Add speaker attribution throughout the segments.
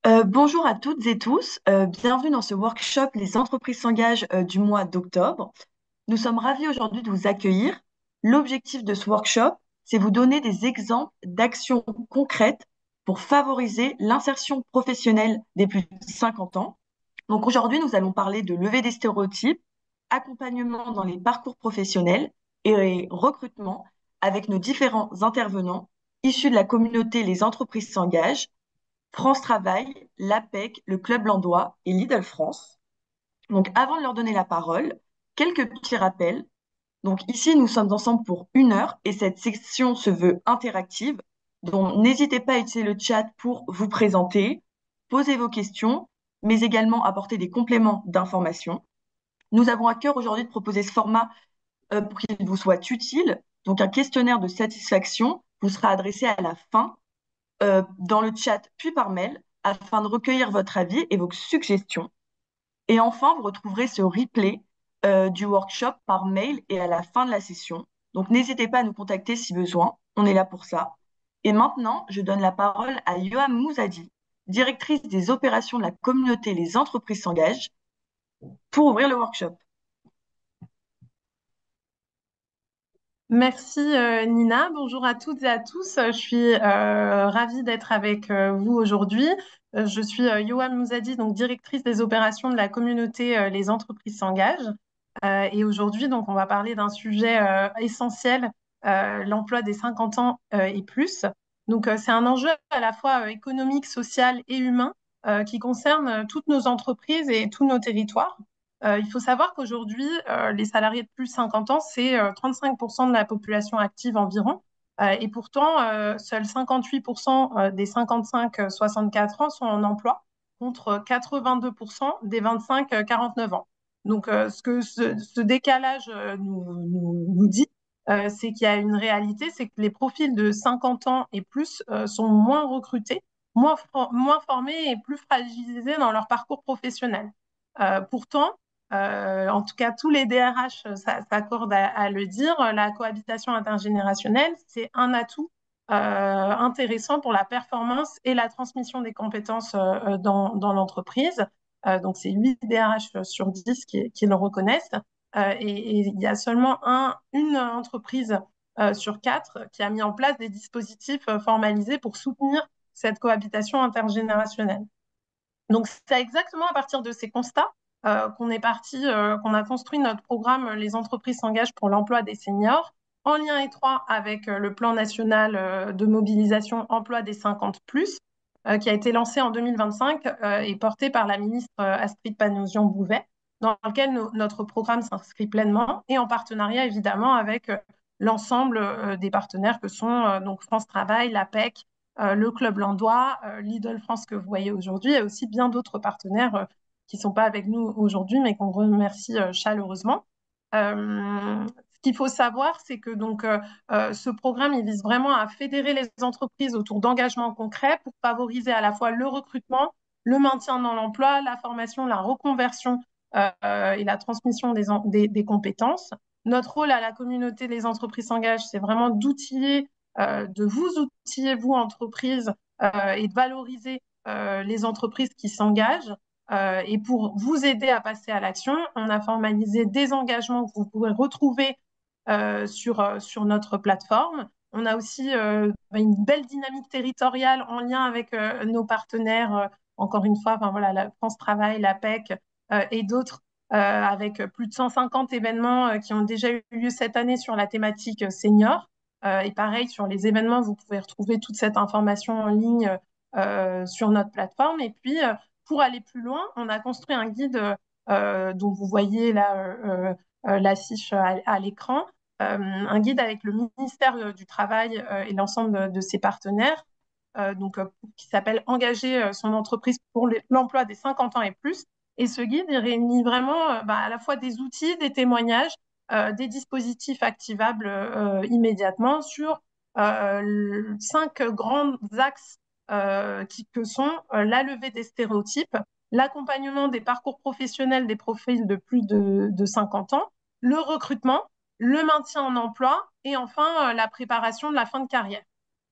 Speaker 1: Bonjour à toutes et tous, bienvenue dans ce workshop Les entreprises s'engagent du mois d'octobre. Nous sommes ravis aujourd'hui de vous accueillir. L'objectif de ce workshop, c'est vous donner des exemples d'actions concrètes pour favoriser l'insertion professionnelle des plus de 50 ans. Donc aujourd'hui, nous allons parler de lever des stéréotypes, accompagnement dans les parcours professionnels et recrutement avec nos différents intervenants issus de la communauté Les entreprises s'engagent, France Travail, l'APEC, le Club Landois et Lidl France. Donc, avant de leur donner la parole, quelques petits rappels. Donc, ici, nous sommes ensemble pour 1 heure et cette section se veut interactive. Donc, n'hésitez pas à utiliser le chat pour vous présenter, poser vos questions, mais également apporter des compléments d'information. Nous avons à cœur aujourd'hui de proposer ce format pour qu'il vous soit utile. Donc, un questionnaire de satisfaction vous sera adressé à la fin dans le chat puis par mail afin de recueillir votre avis et vos suggestions. Et enfin, vous retrouverez ce replay du workshop par mail et à la fin de la session. Donc, n'hésitez pas à nous contacter si besoin. On est là pour ça. Et maintenant, je donne la parole à Yoam Mouzadi, directrice des opérations de la communauté Les entreprises s'engagent, pour ouvrir le workshop.
Speaker 2: Merci Nina, bonjour à toutes et à tous. Je suis ravie d'être avec vous aujourd'hui. Je suis Yoam Mouzadi, donc directrice des opérations de la communauté Les entreprises s'engagent. Et aujourd'hui, donc, on va parler d'un sujet essentiel, l'emploi des 50 ans et plus. Donc, c'est un enjeu à la fois économique, social et humain qui concerne toutes nos entreprises et tous nos territoires. Il faut savoir qu'aujourd'hui, les salariés de plus de 50 ans, c'est 35% de la population active environ. Et pourtant, seuls 58% des 55-64 ans sont en emploi, contre 82% des 25-49 ans. Donc, ce que ce décalage nous dit, c'est qu'il y a une réalité, c'est que les profils de 50 ans et plus sont moins recrutés, moins formés et plus fragilisés dans leur parcours professionnel. Pourtant, en tout cas, tous les DRH s'accordent à le dire, la cohabitation intergénérationnelle, c'est un atout intéressant pour la performance et la transmission des compétences dans l'entreprise. Donc, c'est 8 DRH sur 10 qui le reconnaissent. Et il y a seulement une entreprise sur 4 qui a mis en place des dispositifs formalisés pour soutenir cette cohabitation intergénérationnelle. Donc, c'est exactement à partir de ces constats qu'on a construit notre programme Les entreprises s'engagent pour l'emploi des seniors, en lien étroit avec le plan national de mobilisation emploi des 50 plus, qui a été lancé en 2025 et porté par la ministre Astrid Panosyan-Bouvet, dans lequel notre programme s'inscrit pleinement et en partenariat évidemment avec l'ensemble des partenaires que sont donc France Travail, l'APEC, le Club Landois, Lidl France que vous voyez aujourd'hui, et aussi bien d'autres partenaires qui ne sont pas avec nous aujourd'hui, mais qu'on remercie chaleureusement. Ce qu'il faut savoir, c'est que ce programme, il vise vraiment à fédérer les entreprises autour d'engagements concrets pour favoriser à la fois le recrutement, le maintien dans l'emploi, la formation, la reconversion et la transmission des compétences. Notre rôle à la communauté des entreprises s'engagent, c'est vraiment d'outiller, de vous outiller, vous, entreprises, et de valoriser les entreprises qui s'engagent. Et pour vous aider à passer à l'action, on a formalisé des engagements que vous pouvez retrouver sur notre plateforme. On a aussi une belle dynamique territoriale en lien avec nos partenaires, encore une fois, enfin, voilà, la France Travail, la PEC et d'autres, avec plus de 150 événements qui ont déjà eu lieu cette année sur la thématique senior. Et pareil, sur les événements, vous pouvez retrouver toute cette information en ligne sur notre plateforme. Et puis, pour aller plus loin, on a construit un guide dont vous voyez là l'affiche à l'écran, un guide avec le ministère du Travail et l'ensemble de ses partenaires, qui s'appelle Engager son entreprise pour l'emploi des 50 ans et plus. Et ce guide, il réunit vraiment à la fois des outils, des témoignages, des dispositifs activables immédiatement sur 5 grands axes que sont la levée des stéréotypes, l'accompagnement des parcours professionnels des profils de plus de 50 ans, le recrutement, le maintien en emploi et enfin la préparation de la fin de carrière.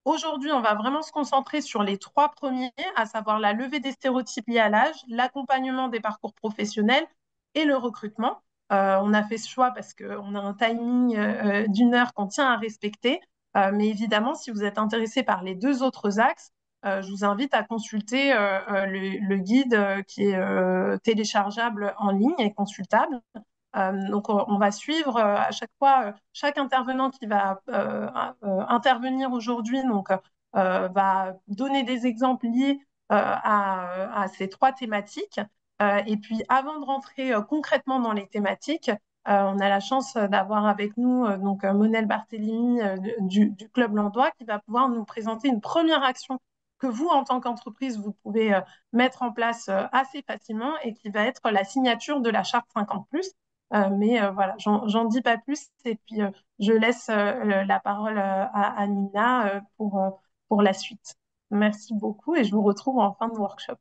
Speaker 2: Aujourd'hui, on va vraiment se concentrer sur les trois premiers, à savoir la levée des stéréotypes liés à l'âge, l'accompagnement des parcours professionnels et le recrutement. On a fait ce choix parce qu'on a un timing d'une heure qu'on tient à respecter. Mais évidemment, si vous êtes intéressé par les deux autres axes, je vous invite à consulter le guide qui est téléchargeable en ligne et consultable. Donc, on va suivre à chaque fois chaque intervenant qui va intervenir aujourd'hui. Donc, va donner des exemples liés à ces trois thématiques. Et puis, avant de rentrer concrètement dans les thématiques, on a la chance d'avoir avec nous donc Monel Barthélémy du Club Landois qui va pouvoir nous présenter une première action que vous, en tant qu'entreprise, vous pouvez mettre en place assez facilement et qui va être la signature de la charte 50+. Mais voilà, j'en dis pas plus et puis je laisse la parole à Nina pour la suite. Merci beaucoup et je vous retrouve en fin de workshop.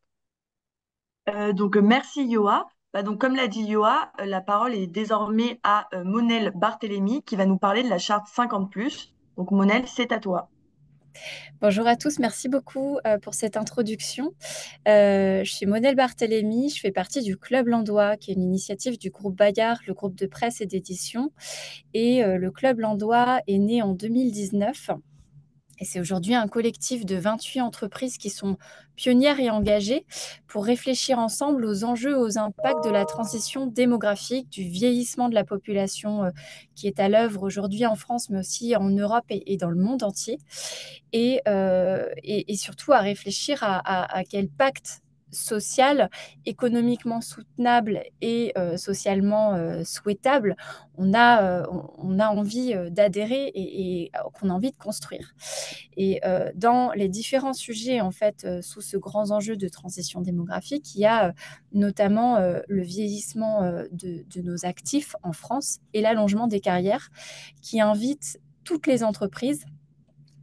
Speaker 1: Merci Yoa. Donc, comme l'a dit Yoa, la parole est désormais à Monel Barthélémy qui va nous parler de la charte 50+. Donc, Monel, c'est à toi.
Speaker 3: Bonjour à tous, merci beaucoup pour cette introduction. Je suis Monel Barthélémy, je fais partie du Club Landois, qui est une initiative du groupe Bayard, le groupe de presse et d'édition. Et le Club Landois est né en 2019. Et c'est aujourd'hui un collectif de 28 entreprises qui sont pionnières et engagées pour réfléchir ensemble aux enjeux, aux impacts de la transition démographique, du vieillissement de la population qui est à l'œuvre aujourd'hui en France, mais aussi en Europe et dans le monde entier. Et surtout à réfléchir à quel pacte social, économiquement soutenable et socialement souhaitable on a envie d'adhérer et qu'on a envie de construire. Et dans les différents sujets, en fait, sous ce grand enjeu de transition démographique, il y a notamment le vieillissement de nos actifs en France et l'allongement des carrières qui invite toutes les entreprises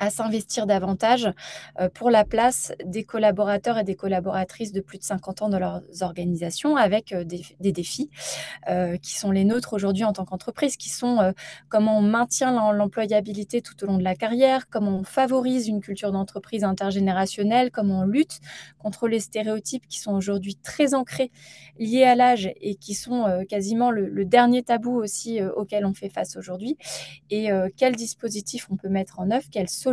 Speaker 3: à s'investir davantage pour la place des collaborateurs et des collaboratrices de plus de 50 ans dans leurs organisations avec des défis qui sont les nôtres aujourd'hui en tant qu'entreprise, qui sont comment on maintient l'employabilité tout au long de la carrière, comment on favorise une culture d'entreprise intergénérationnelle, comment on lutte contre les stéréotypes qui sont aujourd'hui très ancrés, liés à l'âge et qui sont quasiment le dernier tabou aussi auquel on fait face aujourd'hui, et quels dispositifs on peut mettre en œuvre, quelles solutions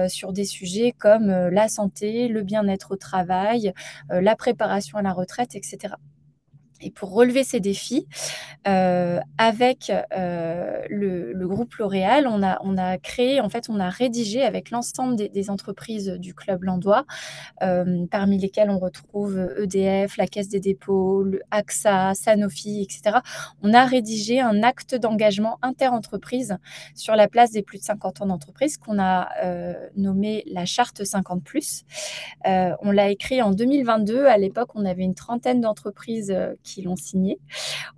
Speaker 3: sur des sujets comme la santé, le bien-être au travail, la préparation à la retraite, etc. Et pour relever ces défis, avec le groupe L'Oréal, on a créé, en fait, on a rédigé avec l'ensemble des entreprises du Club Landois, parmi lesquelles on retrouve EDF, la Caisse des dépôts, le AXA, Sanofi, etc. On a rédigé un acte d'engagement interentreprise sur la place des plus de 50 ans d'entreprise qu'on a nommé la charte 50+. On l'a écrit en 2022. À l'époque, on avait une trentaine d'entreprises qui l'ont signé.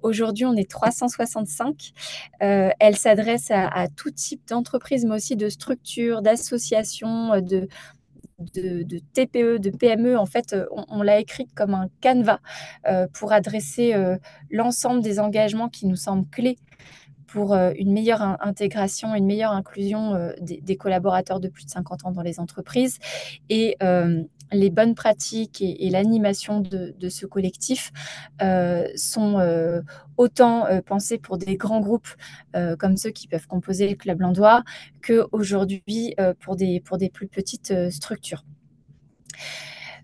Speaker 3: Aujourd'hui, on est 365. Elle s'adresse à tout type d'entreprise, mais aussi de structures, d'associations, de TPE, de PME. En fait, on l'a écrite comme un canevas pour adresser l'ensemble des engagements qui nous semblent clés pour une meilleure intégration, une meilleure inclusion des collaborateurs de plus de 50 ans dans les entreprises. Et les bonnes pratiques et l'animation de ce collectif sont autant pensées pour des grands groupes comme ceux qui peuvent composer le Club Landois qu'aujourd'hui pour des plus petites structures.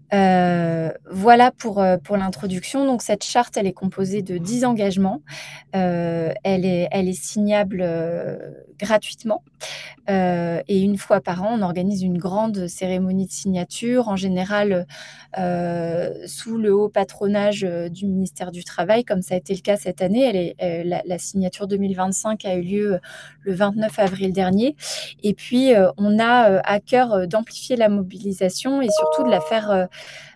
Speaker 3: Voilà pour l'introduction. Donc cette charte, elle est composée de 10 engagements. Elle est signable gratuitement. Et une fois par an, on organise une grande cérémonie de signature, en général sous le haut patronage du ministère du Travail, comme ça a été le cas cette année. La signature 2025 a eu lieu le 29 avril dernier. Et puis, on a à cœur d'amplifier la mobilisation et surtout de la faire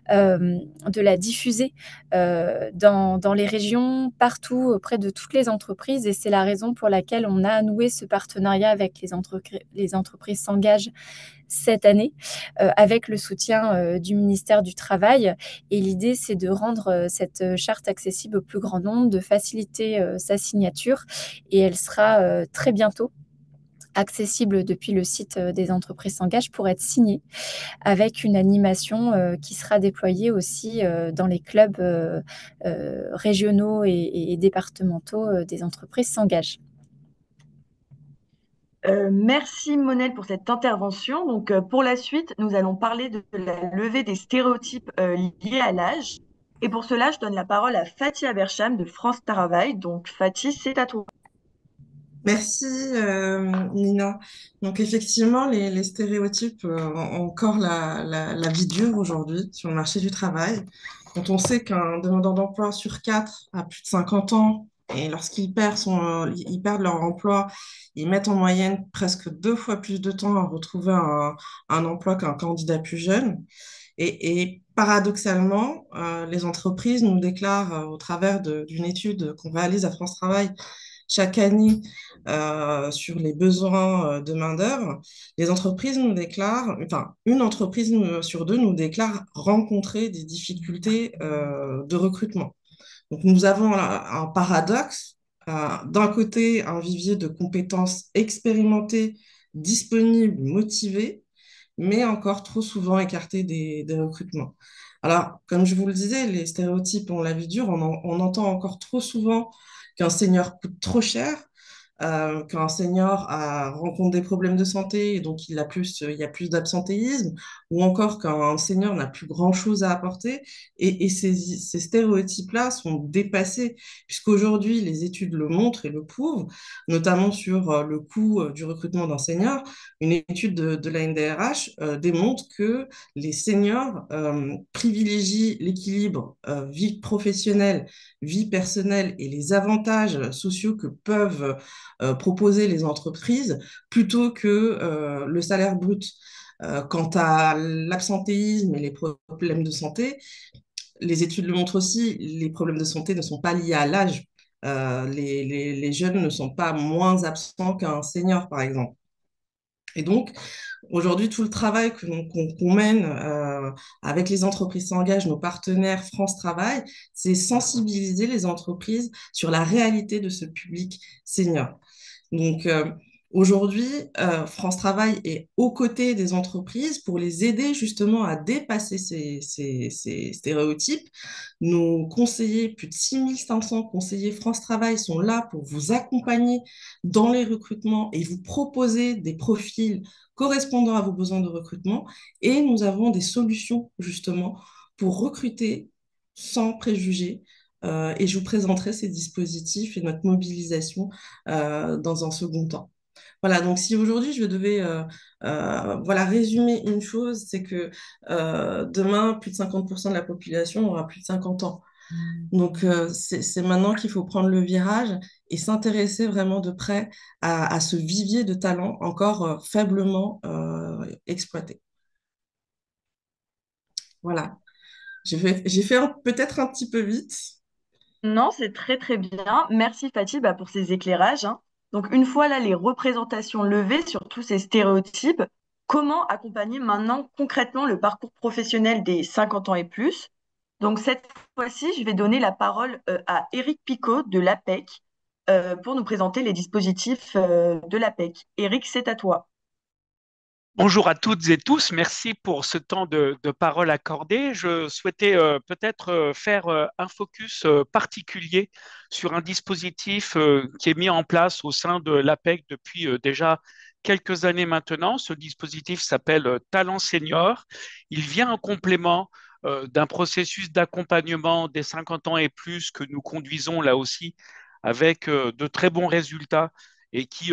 Speaker 3: de la diffuser dans les régions, partout, auprès de toutes les entreprises. Et c'est la raison pour laquelle on a noué ce partenariat avec les entreprises s'engagent cette année, avec le soutien du ministère du Travail. Et l'idée, c'est de rendre cette charte accessible au plus grand nombre, de faciliter sa signature. Et elle sera très bientôt accessible depuis le site des entreprises s'engagent pour être signé avec une animation qui sera déployée aussi dans les clubs régionaux et départementaux des entreprises s'engagent.
Speaker 1: Merci Monel pour cette intervention. Donc, pour la suite, nous allons parler de la levée des stéréotypes liés à l'âge. Et pour cela, je donne la parole à Fatih Abercham de France Travail. Donc, Fatih, c'est à toi.
Speaker 4: Merci Nina. Donc effectivement, les stéréotypes ont encore la vie dure aujourd'hui sur le marché du travail. Quand on sait qu'un demandeur d'emploi sur quatre a plus de 50 ans et lorsqu'ils ils perdent leur emploi, ils mettent en moyenne presque 2 fois plus de temps à retrouver un emploi qu'un candidat plus jeune. Et paradoxalement, les entreprises nous déclarent au travers d'une étude qu'on réalise à France Travail chaque année sur les besoins de main-d'œuvre, les entreprises nous déclarent, enfin, une entreprise sur deux nous déclare rencontrer des difficultés de recrutement. Donc, nous avons un paradoxe. D'un côté, un vivier de compétences expérimentées, disponibles, motivées, mais encore trop souvent écarté des recrutements. Alors, comme je vous le disais, les stéréotypes ont la vie dure. On entend encore trop souvent qu'un senior coûte trop cher, qu'un senior rencontre des problèmes de santé et donc il y a plus d'absentéisme, ou encore qu'un senior n'a plus grand-chose à apporter. Et ces stéréotypes-là sont dépassés, puisqu'aujourd'hui, les études le montrent et le prouvent, notamment sur le coût du recrutement d'un senior. Une étude de la NDRH démontre que les seniors privilégient l'équilibre vie professionnelle, vie personnelle et les avantages sociaux que peuvent proposer les entreprises plutôt que le salaire brut. Quant à l'absentéisme et les problèmes de santé, les études le montrent aussi, les problèmes de santé ne sont pas liés à l'âge. Les jeunes ne sont pas moins absents qu'un senior, par exemple. Et donc, aujourd'hui, tout le travail qu'on mène avec les entreprises s'engagent, nos partenaires France Travail, c'est sensibiliser les entreprises sur la réalité de ce public senior. Donc, aujourd'hui, France Travail est aux côtés des entreprises pour les aider justement à dépasser ces stéréotypes. Nos conseillers, plus de 6500 conseillers France Travail sont là pour vous accompagner dans les recrutements et vous proposer des profils correspondant à vos besoins de recrutement. Et nous avons des solutions justement pour recruter sans préjugés. Et je vous présenterai ces dispositifs et notre mobilisation dans un second temps. Voilà, donc si aujourd'hui je devais voilà, résumer une chose, c'est que demain, plus de 50% de la population aura plus de 50 ans. Donc c'est maintenant qu'il faut prendre le virage et s'intéresser vraiment de près à ce vivier de talents encore faiblement exploité. Voilà, j'ai fait peut-être un petit peu vite.
Speaker 1: Non, c'est très très bien. Merci Fatih pour ces éclairages, hein. Donc une fois là les représentations levées sur tous ces stéréotypes, comment accompagner maintenant concrètement le parcours professionnel des 50 ans et plus? Donc cette fois-ci, je vais donner la parole à Éric Picot de l'APEC pour nous présenter les dispositifs de l'APEC. Éric, c'est à toi.
Speaker 5: Bonjour à toutes et tous, merci pour ce temps de parole accordé. Je souhaitais peut-être faire un focus particulier sur un dispositif qui est mis en place au sein de l'APEC depuis déjà quelques années maintenant. Ce dispositif s'appelle Talent Senior. Il vient en complément d'un processus d'accompagnement des 50 ans et plus que nous conduisons là aussi avec de très bons résultats et qui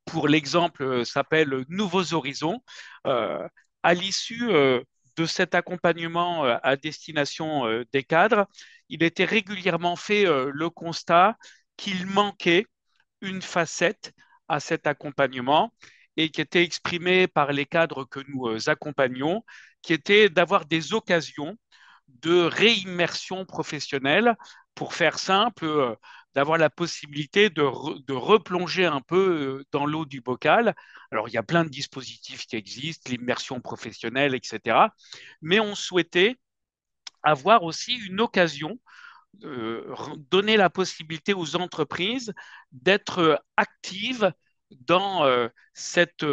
Speaker 5: pour l'exemple, s'appelle Nouveaux Horizons. Euh, à l'issue de cet accompagnement à destination des cadres, il était régulièrement fait le constat qu'il manquait une facette à cet accompagnement et qui était exprimée par les cadres que nous accompagnons, qui était d'avoir des occasions de réimmersion professionnelle, pour faire simple, d'avoir la possibilité de replonger un peu dans l'eau du bocal. Alors, il y a plein de dispositifs qui existent, l'immersion professionnelle, etc. Mais on souhaitait avoir aussi une occasion, donner la possibilité aux entreprises d'être actives dans cette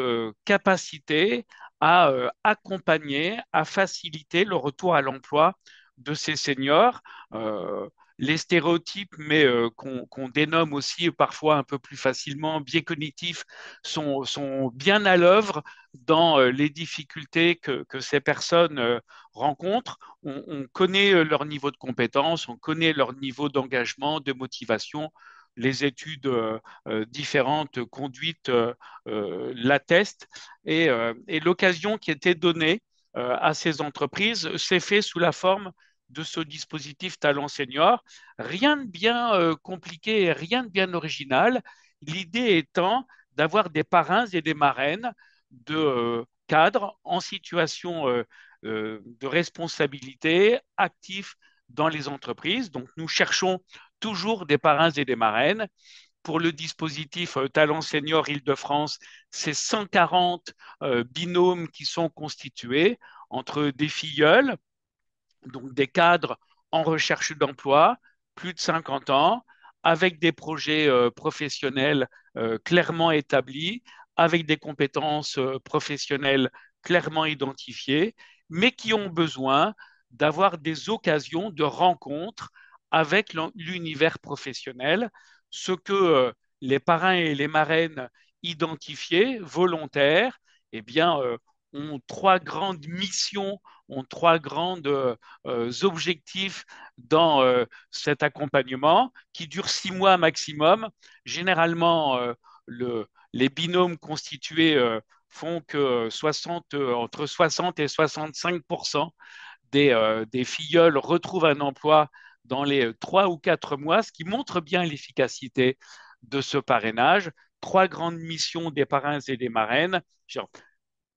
Speaker 5: capacité à accompagner, à faciliter le retour à l'emploi de ces seniors. Euh, les stéréotypes, mais qu'on dénomme aussi parfois un peu plus facilement biais cognitifs, sont bien à l'œuvre dans les difficultés que ces personnes rencontrent. On connaît leur niveau de compétence, on connaît leur niveau d'engagement, de motivation. Les études différentes conduites l'attestent. Et l'occasion qui était donnée à ces entreprises s'est fait sous la forme de ce dispositif Talent Senior. Rien de bien compliqué, rien de bien original. L'idée étant d'avoir des parrains et des marraines de cadres en situation de responsabilité actifs dans les entreprises. Donc, nous cherchons toujours des parrains et des marraines. Pour le dispositif Talent Senior Île-de-France, c'est 140 binômes qui sont constitués entre des filleuls, donc des cadres en recherche d'emploi, plus de 50 ans, avec des projets professionnels clairement établis, avec des compétences professionnelles clairement identifiées, mais qui ont besoin d'avoir des occasions de rencontres avec l'univers professionnel, ce que les parrains et les marraines identifiés, volontaires, eh bien, ont trois grandes missions, ont trois grandes objectifs dans cet accompagnement qui dure 6 mois maximum. Généralement, les binômes constitués font que entre 60 et 65 des filleuls retrouvent un emploi dans les 3 ou 4 mois, ce qui montre bien l'efficacité de ce parrainage. Trois grandes missions des parrains et des marraines, genre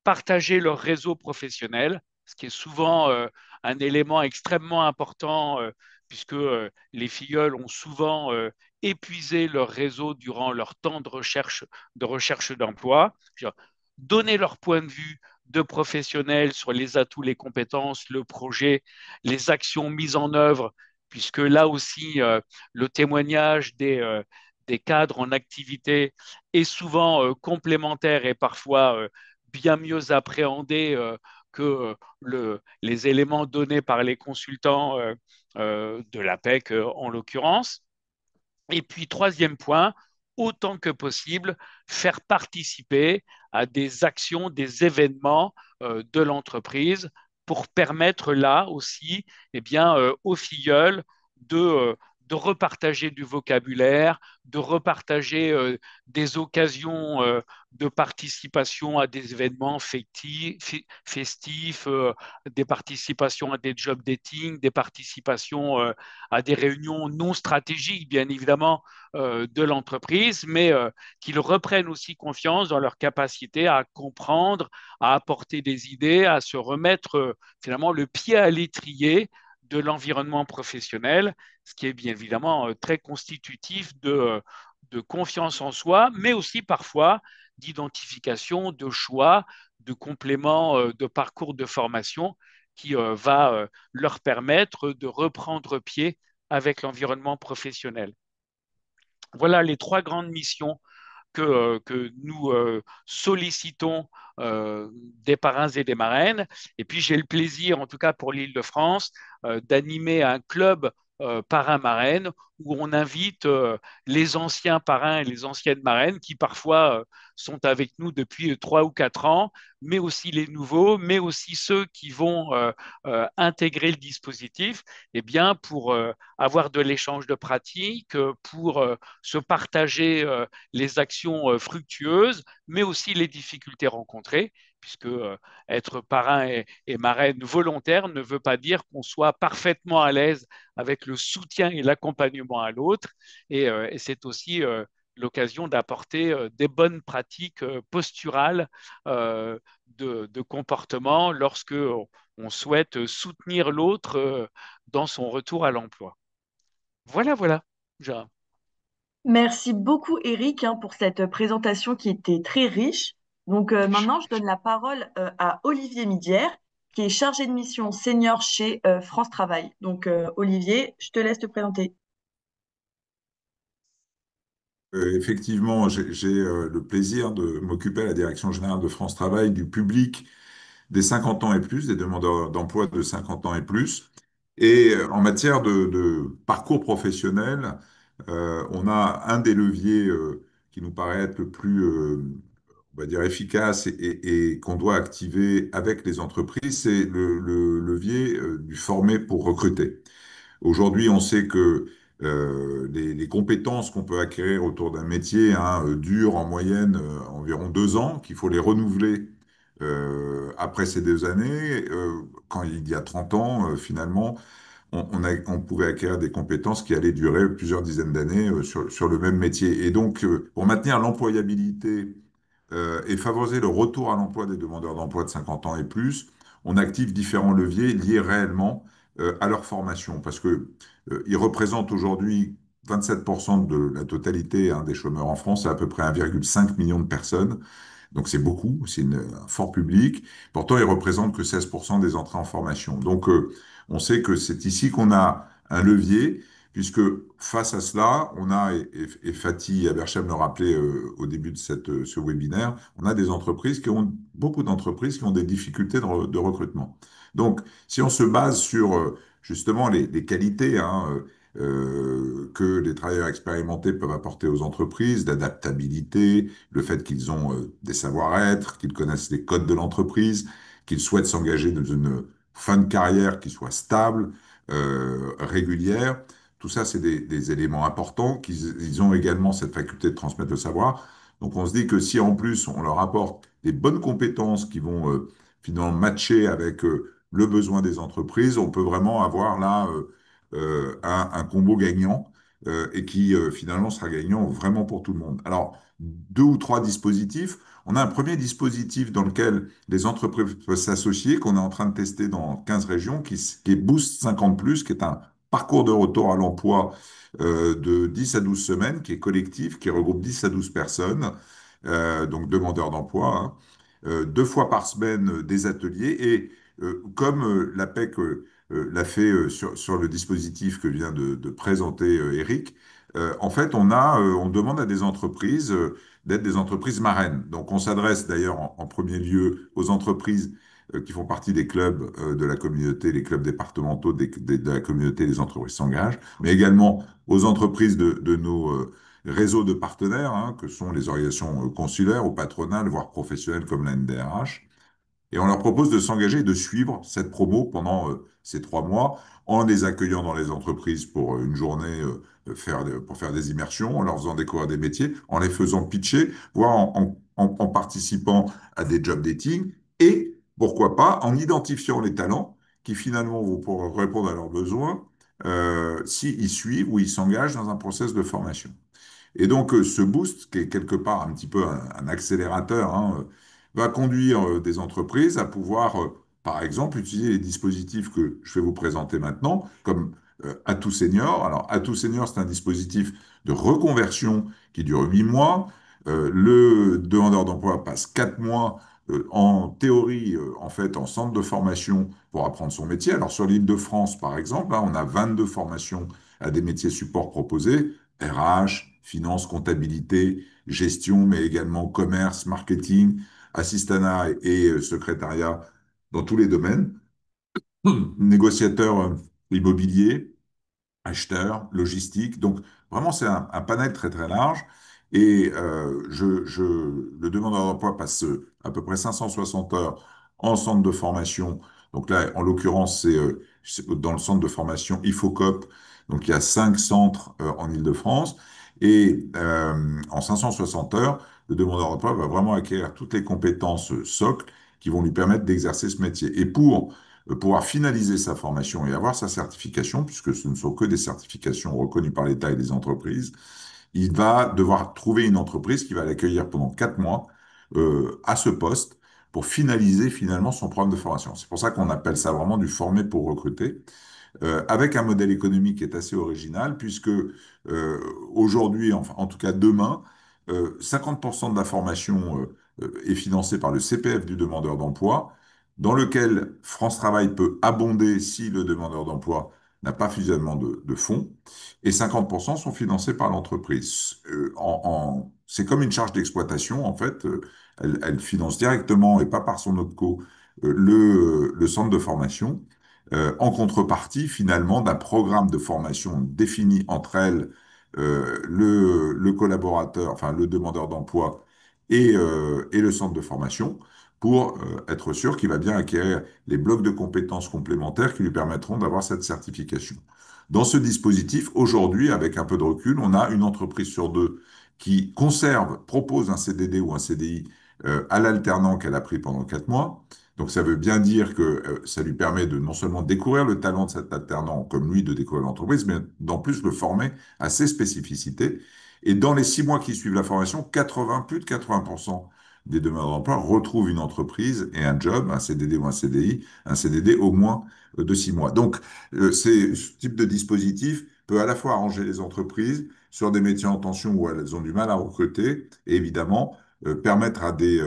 Speaker 5: partager leur réseau professionnel, ce qui est souvent un élément extrêmement important puisque les filleuls ont souvent épuisé leur réseau durant leur temps de recherche d'emploi. Donner leur point de vue de professionnels sur les atouts, les compétences, le projet, les actions mises en œuvre, puisque là aussi, le témoignage des cadres en activité est souvent complémentaire et parfois bien mieux appréhendé que les éléments donnés par les consultants de l'APEC en l'occurrence. Et puis, troisième point, autant que possible, faire participer à des actions, des événements de l'entreprise pour permettre là aussi eh bien, aux filleuls de, de repartager du vocabulaire, de repartager des occasions de participation à des événements festifs, des participations à des job dating, des participations à des réunions non stratégiques, bien évidemment, de l'entreprise, mais qu'ils reprennent aussi confiance dans leur capacité à comprendre, à apporter des idées, à se remettre finalement le pied à l'étrier de l'environnement professionnel, ce qui est bien évidemment très constitutif de confiance en soi, mais aussi parfois d'identification, de choix, de compléments de parcours de formation qui va leur permettre de reprendre pied avec l'environnement professionnel. Voilà les trois grandes missions que nous sollicitons des parrains et des marraines. Et puis j'ai le plaisir, en tout cas pour l'Île-de-France, d'animer un club parrain-marraine où on invite les anciens parrains et les anciennes marraines qui parfois sont avec nous depuis 3 ou 4 ans, mais aussi les nouveaux, mais aussi ceux qui vont intégrer le dispositif, eh bien, pour avoir de l'échange de pratiques, pour se partager les actions fructueuses, mais aussi les difficultés rencontrées, puisque être parrain et marraine volontaire ne veut pas dire qu'on soit parfaitement à l'aise avec le soutien et l'accompagnement à l'autre. Et c'est aussi l'occasion d'apporter des bonnes pratiques posturales de comportement lorsque on souhaite soutenir l'autre dans son retour à l'emploi. Voilà, voilà. Jean.
Speaker 1: Merci beaucoup, Eric, hein, pour cette présentation qui était très riche. Donc maintenant, je donne la parole à Olivier Midière, qui est chargé de mission senior chez France Travail. Donc Olivier, je te laisse te présenter.
Speaker 6: Effectivement, j'ai le plaisir de m'occuper à la Direction générale de France Travail du public des 50 ans et plus, des demandeurs d'emploi de 50 ans et plus. Et en matière de parcours professionnel, on a un des leviers qui nous paraît être le plus, on va dire, efficace et qu'on doit activer avec les entreprises, c'est le levier du former pour recruter. Aujourd'hui, on sait que les compétences qu'on peut acquérir autour d'un métier hein, durent en moyenne environ 2 ans, qu'il faut les renouveler après ces 2 années. Quand il y a 30 ans, finalement, on pouvait acquérir des compétences qui allaient durer plusieurs dizaines d'années sur le même métier. Et donc, pour maintenir l'employabilité et favoriser le retour à l'emploi des demandeurs d'emploi de 50 ans et plus, on active différents leviers liés réellement à leur formation, parce que ils représentent aujourd'hui 27% de la totalité hein, des chômeurs en France, c'est à peu près 1,5 million de personnes. Donc c'est beaucoup, c'est un fort public. Pourtant, ils représentent que 16% des entrées en formation. Donc on sait que c'est ici qu'on a un levier, puisque face à cela, on a, et Fatih Abercham le rappelait au début de ce webinaire, on a des entreprises qui ont, beaucoup d'entreprises qui ont des difficultés de recrutement. Donc si on se base sur justement les qualités hein, que les travailleurs expérimentés peuvent apporter aux entreprises, d'adaptabilité, le fait qu'ils ont des savoir-être, qu'ils connaissent les codes de l'entreprise, qu'ils souhaitent s'engager dans une fin de carrière qui soit stable, régulière. Tout ça, c'est des éléments importants, qu'ils ils ont également cette faculté de transmettre le savoir. Donc on se dit que si en plus on leur apporte des bonnes compétences qui vont finalement matcher avec le besoin des entreprises, on peut vraiment avoir là un combo gagnant et qui finalement sera gagnant vraiment pour tout le monde. Alors, 2 ou 3 dispositifs. On a un premier dispositif dans lequel les entreprises peuvent s'associer, qu'on est en train de tester dans 15 régions, qui est Boost 50 +, qui est un parcours de retour à l'emploi de 10 à 12 semaines, qui est collectif, qui regroupe 10 à 12 personnes, donc demandeurs d'emploi, hein, 2 fois par semaine des ateliers. Et comme l'APEC l'a fait sur le dispositif que vient de présenter Eric, en fait, on demande à des entreprises d'être des entreprises marraines. Donc, on s'adresse d'ailleurs en premier lieu aux entreprises qui font partie des clubs de la communauté, les clubs départementaux de la communauté des entreprises s'engagent, mais également aux entreprises de nos réseaux de partenaires, hein, que sont les organisations consulaires ou patronales, voire professionnelles comme la NDRH. Et on leur propose de s'engager et de suivre cette promo pendant ces 3 mois en les accueillant dans les entreprises pour une journée pour faire des immersions, en leur faisant découvrir des métiers, en les faisant pitcher, voire en participant à des job dating et pourquoi pas en identifiant les talents qui finalement vont pouvoir répondre à leurs besoins s'ils suivent ou ils s'engagent dans un process de formation. Et donc, ce boost, qui est quelque part un petit peu un accélérateur, hein, va conduire des entreprises à pouvoir, par exemple, utiliser les dispositifs que je vais vous présenter maintenant, comme Atout Senior. Alors, Atout Senior, c'est un dispositif de reconversion qui dure 8 mois. Le demandeur d'emploi passe 4 mois en théorie, en fait, en centre de formation pour apprendre son métier. Alors, sur l'Île-de-France, par exemple, hein, on a 22 formations à des métiers supports proposés. RH, finance, comptabilité, gestion, mais également commerce, marketing, assistanat et secrétariat dans tous les domaines, négociateur immobilier, acheteur, logistique. Donc, vraiment, c'est un panel très, très large. Et le demandeur d'emploi passe à peu près 560 heures en centre de formation. Donc là, en l'occurrence, c'est dans le centre de formation IFOCOP. Donc, il y a 5 centres en Île-de-France. Et en 560 heures, le demandeur d'emploi va vraiment acquérir toutes les compétences socles qui vont lui permettre d'exercer ce métier. Et pour pouvoir finaliser sa formation et avoir sa certification, puisque ce ne sont que des certifications reconnues par l'État et les entreprises, il va devoir trouver une entreprise qui va l'accueillir pendant 4 mois à ce poste pour finaliser finalement son programme de formation. C'est pour ça qu'on appelle ça vraiment du former pour recruter avec un modèle économique qui est assez original, puisque aujourd'hui, enfin, en tout cas demain, 50% de la formation est financée par le CPF du demandeur d'emploi, dans lequel France Travail peut abonder si le demandeur d'emploi n'a pas suffisamment de fonds, et 50% sont financés par l'entreprise. C'est comme une charge d'exploitation, en fait. Elle finance directement et pas par son OPCO le centre de formation, en contrepartie, finalement, d'un programme de formation défini entre elles, le collaborateur, enfin le demandeur d'emploi et le centre de formation, pour être sûr qu'il va bien acquérir les blocs de compétences complémentaires qui lui permettront d'avoir cette certification. Dans ce dispositif, aujourd'hui, avec un peu de recul, on a une entreprise sur deux qui conserve, propose un CDD ou un CDI à l'alternant qu'elle a pris pendant 4 mois. Donc ça veut bien dire que ça lui permet de non seulement découvrir le talent de cet alternant, comme lui de découvrir l'entreprise, mais d'en plus le former à ses spécificités. Et dans les 6 mois qui suivent la formation, plus de 80% des demandeurs d'emploi retrouvent une entreprise et un job, un CDD ou un CDI, un CDD au moins de 6 mois. Donc, ce type de dispositif peut à la fois arranger les entreprises sur des métiers en tension où elles ont du mal à recruter et évidemment permettre à des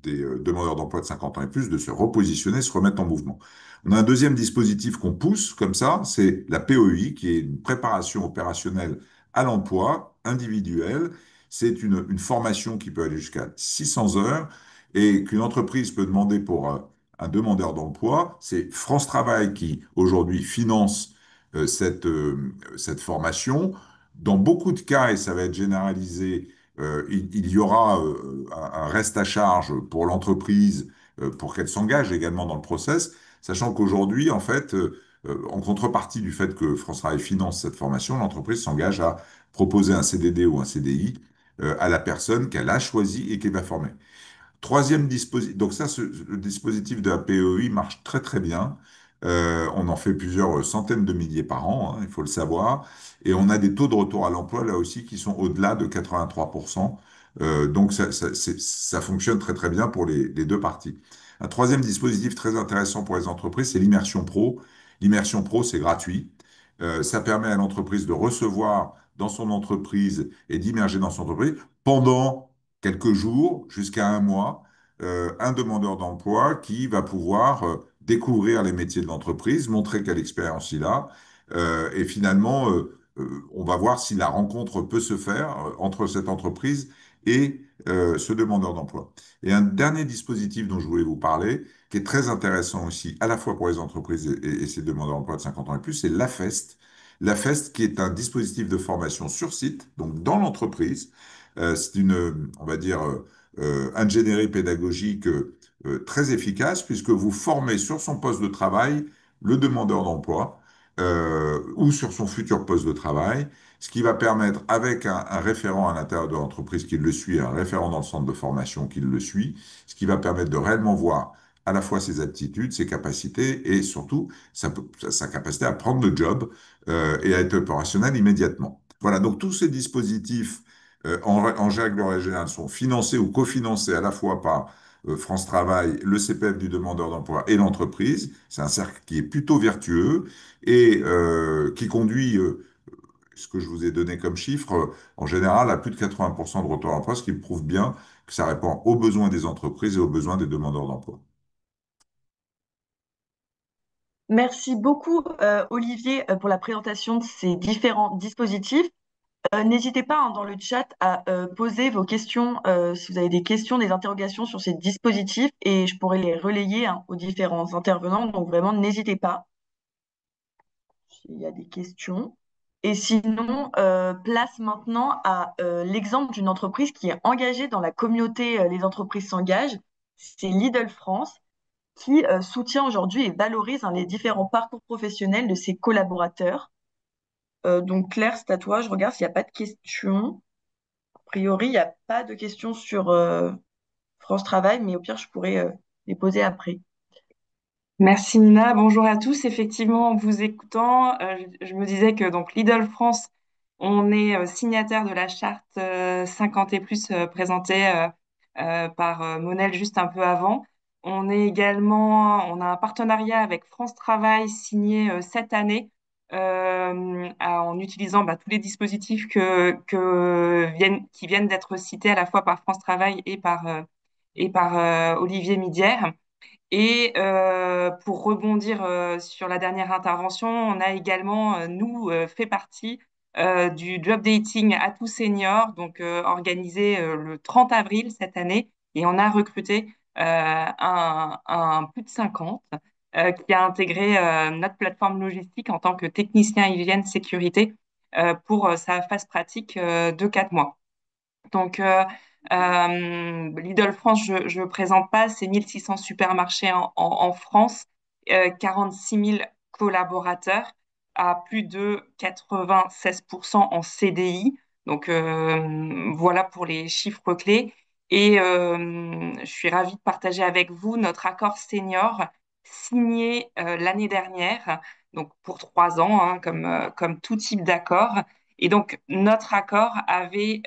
Speaker 6: demandeurs d'emploi de 50 ans et plus de se repositionner, se remettre en mouvement. On a un deuxième dispositif qu'on pousse comme ça, c'est la POI, qui est une préparation opérationnelle à l'emploi individuelle. C'est une formation qui peut aller jusqu'à 600 heures et qu'une entreprise peut demander pour un demandeur d'emploi. C'est France Travail qui, aujourd'hui, finance cette formation. Dans beaucoup de cas, et ça va être généralisé, il y aura un reste à charge pour l'entreprise pour qu'elle s'engage également dans le process, sachant qu'aujourd'hui, en fait, en contrepartie du fait que France Travail finance cette formation, l'entreprise s'engage à proposer un CDD ou un CDI à la personne qu'elle a choisie et qu'elle va former. Troisième dispositif, donc ça, le dispositif de la PEI marche très très bien. On en fait plusieurs centaines de milliers par an, hein, il faut le savoir. Et on a des taux de retour à l'emploi là aussi qui sont au-delà de 83%. Donc ça fonctionne très très bien pour les deux parties. Un troisième dispositif très intéressant pour les entreprises, c'est l'immersion pro. L'immersion pro, c'est gratuit. Ça permet à l'entreprise de recevoir dans son entreprise et d'immerger dans son entreprise pendant quelques jours jusqu'à un mois, un demandeur d'emploi qui va pouvoir découvrir les métiers de l'entreprise, montrer quelle expérience il a, et finalement, on va voir si la rencontre peut se faire entre cette entreprise et ce demandeur d'emploi. Et un dernier dispositif dont je voulais vous parler, qui est très intéressant aussi, à la fois pour les entreprises et ces demandeurs d'emploi de 50 ans et plus, c'est l'AFEST. L'AFEST, qui est un dispositif de formation sur site, donc dans l'entreprise, c'est on va dire, ingénierie pédagogique très efficace puisque vous formez sur son poste de travail le demandeur d'emploi ou sur son futur poste de travail, ce qui va permettre, avec un référent à l'intérieur de l'entreprise qui le suit, un référent dans le centre de formation qui le suit, ce qui va permettre de réellement voir à la fois ses aptitudes, ses capacités et surtout sa capacité à prendre le job et à être opérationnel immédiatement. Voilà, donc tous ces dispositifs en règle générale, sont financés ou cofinancés à la fois par France Travail, le CPF du demandeur d'emploi et l'entreprise. C'est un cercle qui est plutôt vertueux et qui conduit, ce que je vous ai donné comme chiffre, en général à plus de 80% de retour à l'emploi, ce qui prouve bien que ça répond aux besoins des entreprises et aux besoins des demandeurs d'emploi.
Speaker 1: Merci beaucoup, Olivier, pour la présentation de ces différents dispositifs. N'hésitez pas hein, dans le chat à poser vos questions, si vous avez des questions, des interrogations sur ces dispositifs, et je pourrai les relayer hein, aux différents intervenants. Donc vraiment, n'hésitez pas s'il y a des questions. Et sinon, place maintenant à l'exemple d'une entreprise qui est engagée dans la communauté Les entreprises s'engagent. C'est Lidl France qui soutient aujourd'hui et valorise hein, les différents parcours professionnels de ses collaborateurs. Donc Claire, c'est à toi. Je regarde s'il n'y a pas de questions. A priori, il n'y a pas de questions sur France Travail, mais au pire, je pourrais les poser après.
Speaker 7: Merci Nina, bonjour à tous. Effectivement, en vous écoutant, je me disais que donc Lidl France, on est signataire de la charte 50 et plus présentée par Monel juste un peu avant. On a un partenariat avec France Travail signé cette année en utilisant tous les dispositifs qui viennent d'être cités à la fois par France Travail et par Olivier Midière. Et pour rebondir sur la dernière intervention, on a également, nous, fait partie du job dating à tous seniors, donc organisé le 30 avril cette année. Et on a recruté un plus de 50 qui a intégré notre plateforme logistique en tant que technicien hygiène sécurité pour sa phase pratique de 4 mois. Donc, Lidl France, je ne présente pas, c'est 1600 supermarchés en France, 46 000 collaborateurs à plus de 96% en CDI. Donc, voilà pour les chiffres clés. Et je suis ravie de partager avec vous notre accord senior signé l'année dernière, donc pour 3 ans, hein, comme tout type d'accord. Et donc, notre accord avait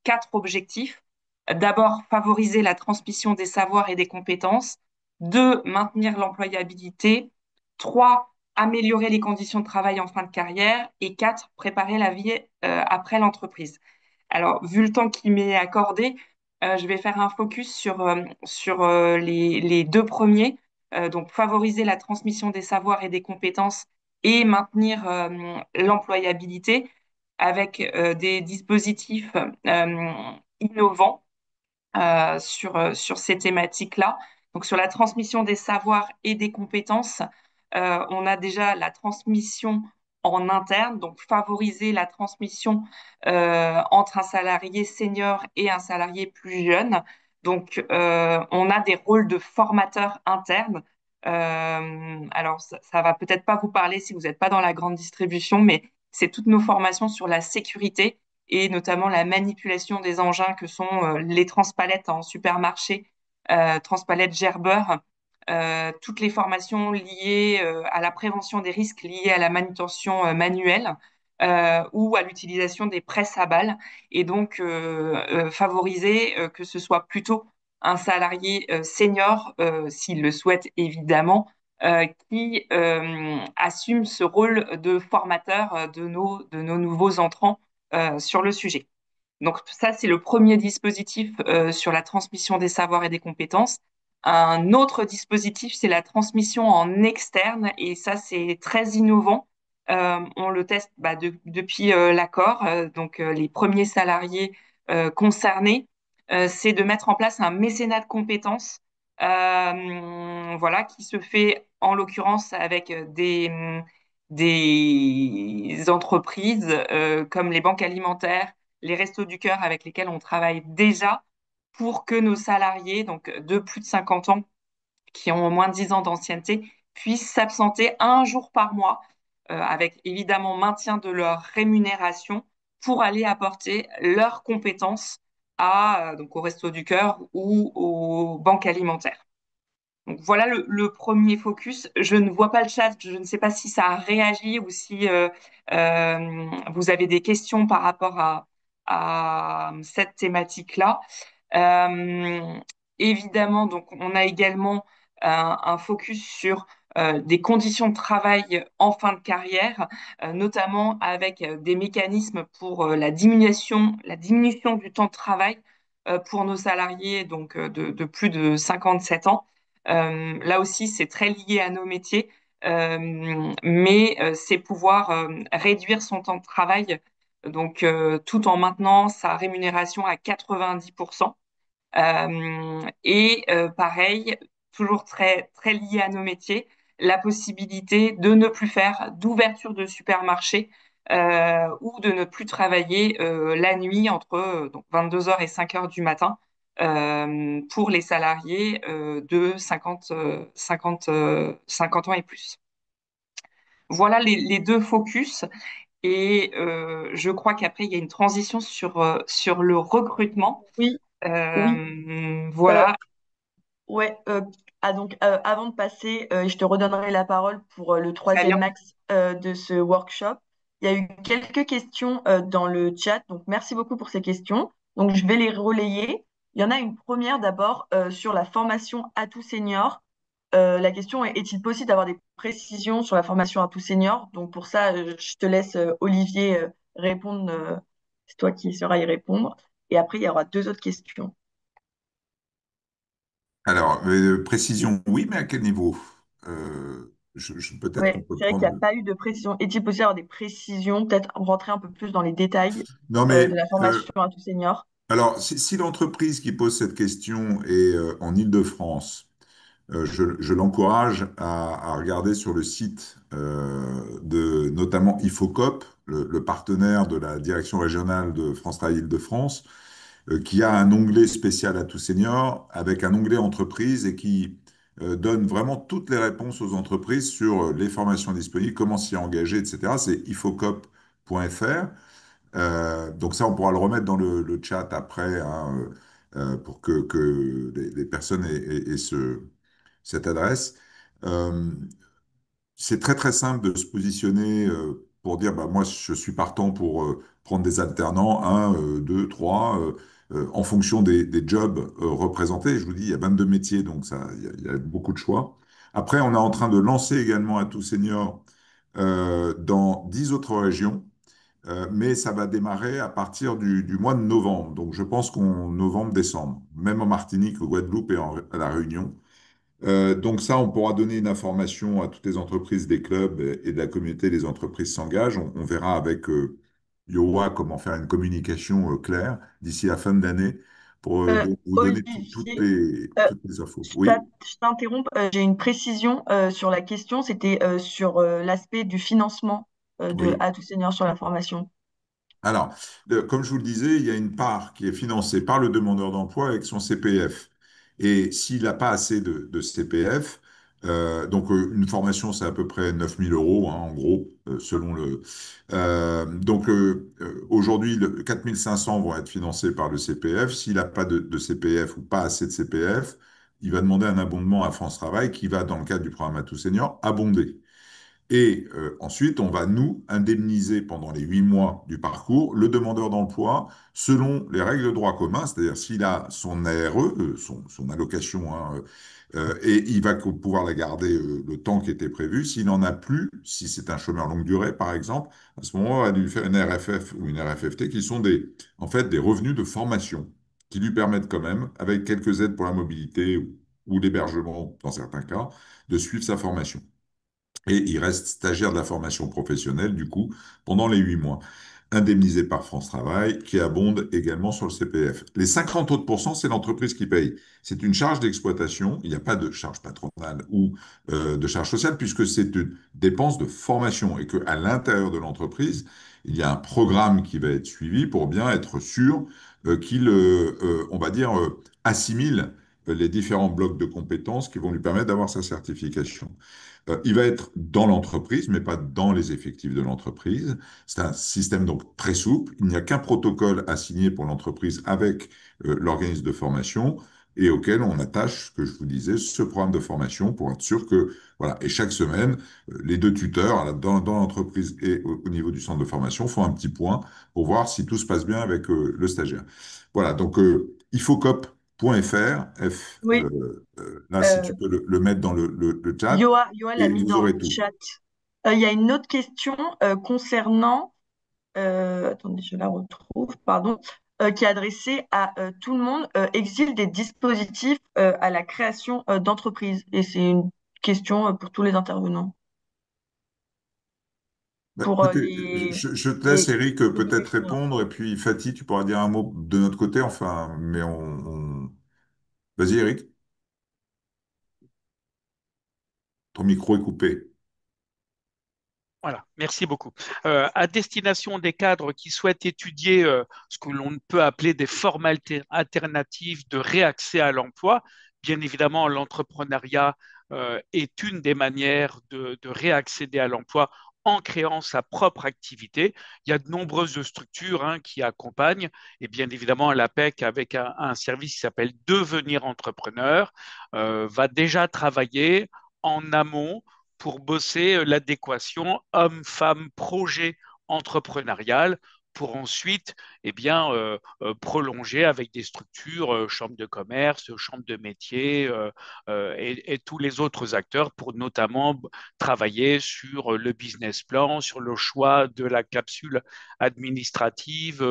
Speaker 7: 4 objectifs. D'abord, favoriser la transmission des savoirs et des compétences. 2, maintenir l'employabilité. 3, améliorer les conditions de travail en fin de carrière. Et 4, préparer la vie après l'entreprise. Alors, vu le temps qui m'est accordé, je vais faire un focus sur les 2 premiers. Donc, favoriser la transmission des savoirs et des compétences et maintenir l'employabilité avec des dispositifs innovants sur ces thématiques-là. Donc, sur la transmission des savoirs et des compétences, on a déjà la transmission en interne, donc favoriser la transmission entre un salarié senior et un salarié plus jeune. Donc, on a des rôles de formateurs internes. Alors, ça va peut-être pas vous parler si vous n'êtes pas dans la grande distribution, mais c'est toutes nos formations sur la sécurité et notamment la manipulation des engins que sont les transpalettes en supermarché, transpalettes Gerber, toutes les formations liées à la prévention des risques liés à la manutention manuelle ou à l'utilisation des presses à balles et donc favoriser que ce soit plutôt un salarié senior, s'il le souhaite évidemment, qui assume ce rôle de formateur de nos nouveaux entrants sur le sujet. Donc ça, c'est le premier dispositif sur la transmission des savoirs et des compétences. Un autre dispositif, c'est la transmission en externe, et ça, c'est très innovant. On le teste depuis l'accord, donc les premiers salariés concernés, c'est de mettre en place un mécénat de compétences, voilà, qui se fait en l'occurrence avec des entreprises comme les banques alimentaires, les Restos du Cœur avec lesquels on travaille déjà pour que nos salariés, donc de plus de 50 ans, qui ont au moins 10 ans d'ancienneté, puissent s'absenter un jour par mois, avec évidemment maintien de leur rémunération, pour aller apporter leurs compétences donc aux Restos du Cœur ou aux banques alimentaires. Donc voilà le premier focus. Je ne vois pas le chat, je ne sais pas si ça a réagi ou si vous avez des questions par rapport à cette thématique-là. Euh, Évidemment, donc on a également un focus sur des conditions de travail en fin de carrière, notamment avec des mécanismes pour la diminution du temps de travail pour nos salariés donc de plus de 57 ans. Là aussi, c'est très lié à nos métiers, mais c'est pouvoir réduire son temps de travail, donc tout en maintenant sa rémunération à 90%. Et pareil, toujours très, très lié à nos métiers, la possibilité de ne plus faire d'ouverture de supermarché ou de ne plus travailler la nuit entre donc 22 heures et 5 heures du matin pour les salariés de 50 ans et plus. Voilà les 2 focus. Et je crois qu'après, il y a une transition sur le recrutement.
Speaker 1: Oui, oui. Euh,
Speaker 7: Voilà.
Speaker 1: ouais. Donc, avant de passer, je te redonnerai la parole pour le
Speaker 7: Très bien.
Speaker 1: troisième axe de ce workshop. Il y a eu quelques questions dans le chat, donc merci beaucoup pour ces questions. Donc, je vais les relayer. Il y en a une première d'abord sur la formation à tout senior. La question est, est-il possible d'avoir des précisions sur la formation à tout senior? Donc, pour ça, je te laisse, Olivier, répondre. C'est toi qui sauras y répondre. Et après, il y aura deux autres questions.
Speaker 6: Alors, précision, oui, mais à quel niveau? Peut-être
Speaker 1: Oui,
Speaker 6: qu'on peut
Speaker 1: c'est vrai qu'il
Speaker 6: prendre.
Speaker 1: n'y a pas eu de précision. Est-il possible d'avoir des précisions, peut-être rentrer un peu plus dans les détails
Speaker 6: Non,
Speaker 1: de
Speaker 6: mais
Speaker 1: la formation à tout senior?
Speaker 6: alors, si l'entreprise qui pose cette question est en Île-de-France, je l'encourage à regarder sur le site de notamment Ifocop, le partenaire de la direction régionale de France Travail Île-de-France, qui a un onglet spécial à tout senior avec un onglet entreprise et qui donne vraiment toutes les réponses aux entreprises sur les formations disponibles, comment s'y engager, etc. C'est ifocop.fr. Donc ça, on pourra le remettre dans le chat après, hein, pour que les personnes aient cette adresse. Euh, c'est très très simple de se positionner pour dire bah, moi je suis partant pour prendre des alternants, un, deux, trois, en fonction des jobs représentés. Je vous dis, il y a 22 métiers, donc ça, il y a beaucoup de choix. Après, on est en train de lancer également à tout senior dans 10 autres régions. Mais ça va démarrer à partir du mois de novembre. Donc, je pense qu'en novembre-décembre, même en Martinique, au Guadeloupe et à La Réunion. Donc ça, on pourra donner une information à toutes les entreprises des clubs et de la communauté des entreprises s'engagent. On verra avec Yoa comment faire une communication claire d'ici la fin de l'année pour vous donner
Speaker 1: Olivier,
Speaker 6: toutes les infos.
Speaker 1: je
Speaker 6: Oui,
Speaker 1: je t'interromps, j'ai une précision sur la question, c'était sur l'aspect du financement de
Speaker 6: oui.
Speaker 1: à tout senior sur la formation.
Speaker 6: Alors, comme je vous le disais, il y a une part qui est financée par le demandeur d'emploi avec son CPF. Et s'il n'a pas assez de CPF, donc une formation, c'est à peu près 9 000 euros, hein, en gros, selon le... aujourd'hui, 4 500 vont être financés par le CPF. S'il n'a pas de CPF ou pas assez de CPF, il va demander un abondement à France Travail qui va, dans le cadre du programme à tout senior, abonder. Et ensuite, on va nous indemniser pendant les 8 mois du parcours le demandeur d'emploi selon les règles de droit commun, c'est-à-dire s'il a son ARE, son allocation, hein, et il va pouvoir la garder le temps qui était prévu. S'il n'en a plus, si c'est un chômeur longue durée, par exemple, à ce moment, on va lui faire une RFF ou une RFFT qui sont en fait, des revenus de formation qui lui permettent quand même, avec quelques aides pour la mobilité ou l'hébergement dans certains cas, de suivre sa formation. Et il reste stagiaire de la formation professionnelle, du coup, pendant les 8 mois, indemnisé par France Travail, qui abonde également sur le CPF. Les 50 autres pourcents, c'est l'entreprise qui paye. C'est une charge d'exploitation, il n'y a pas de charge patronale ou de charge sociale, puisque c'est une dépense de formation et qu'à l'intérieur de l'entreprise, il y a un programme qui va être suivi pour bien être sûr qu'il, on va dire, assimile les différents blocs de compétences qui vont lui permettre d'avoir sa certification. Il va être dans l'entreprise, mais pas dans les effectifs de l'entreprise. C'est un système donc très souple. Il n'y a qu'un protocole à signer pour l'entreprise avec l'organisme de formation et auquel on attache, ce que je vous disais, ce programme de formation pour être sûr que, voilà, et chaque semaine, les deux tuteurs dans l'entreprise et au niveau du centre de formation font un petit point pour voir si tout se passe bien avec le stagiaire. Voilà, donc ifocop.fr,
Speaker 1: Oui,
Speaker 6: là, si tu
Speaker 1: euh,
Speaker 6: peux le mettre dans le chat,
Speaker 1: Yoa l'a
Speaker 6: et
Speaker 1: mis
Speaker 6: vous
Speaker 1: dans le
Speaker 6: aurez tout.
Speaker 1: chat. Il y a une autre question concernant, attendez, je la retrouve, pardon, qui est adressée à tout le monde. Existe des dispositifs à la création d'entreprises? Et c'est une question pour tous les intervenants.
Speaker 6: Bah,
Speaker 1: Pour
Speaker 6: écoutez, je te laisse,
Speaker 1: les,
Speaker 6: Eric,
Speaker 1: les
Speaker 6: peut-être
Speaker 1: lycéens.
Speaker 6: répondre, et puis Fatih, tu pourras dire un mot de notre côté, enfin, mais Vas-y, Eric, ton micro est coupé.
Speaker 5: Voilà, merci beaucoup. À destination des cadres qui souhaitent étudier ce que l'on peut appeler des formes alternatives de réaccès à l'emploi, bien évidemment, l'entrepreneuriat est une des manières de réaccéder à l'emploi en créant sa propre activité. Il y a de nombreuses structures qui accompagnent, et bien évidemment, l'APEC, avec un service qui s'appelle Devenir entrepreneur, va déjà travailler en amont pour bosser l'adéquation homme-femme projet entrepreneurial pour ensuite eh bien, prolonger avec des structures, chambres de commerce, chambres de métier et tous les autres acteurs pour notamment travailler sur le business plan, sur le choix de la capsule administrative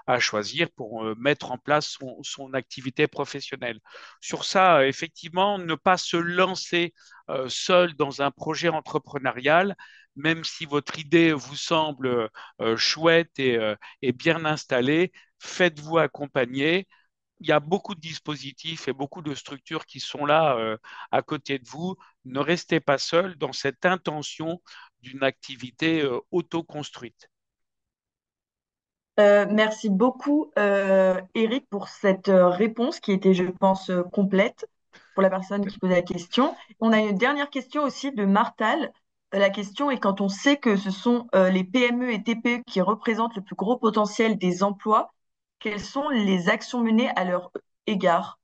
Speaker 5: à choisir pour mettre en place son activité professionnelle. Sur ça, effectivement, ne pas se lancer seul dans un projet entrepreneurial, même si votre idée vous semble chouette et bien installée, faites-vous accompagner. Il y a beaucoup de dispositifs et beaucoup de structures qui sont là à côté de vous. Ne restez pas seul dans cette intention d'une activité auto-construite.
Speaker 1: Merci beaucoup, Eric, pour cette réponse qui était, je pense, complète pour la personne qui posait la question. On a une dernière question aussi de Martal. La question est quand on sait que ce sont les PME et TPE qui représentent le plus gros potentiel des emplois, quelles sont les actions menées à égard,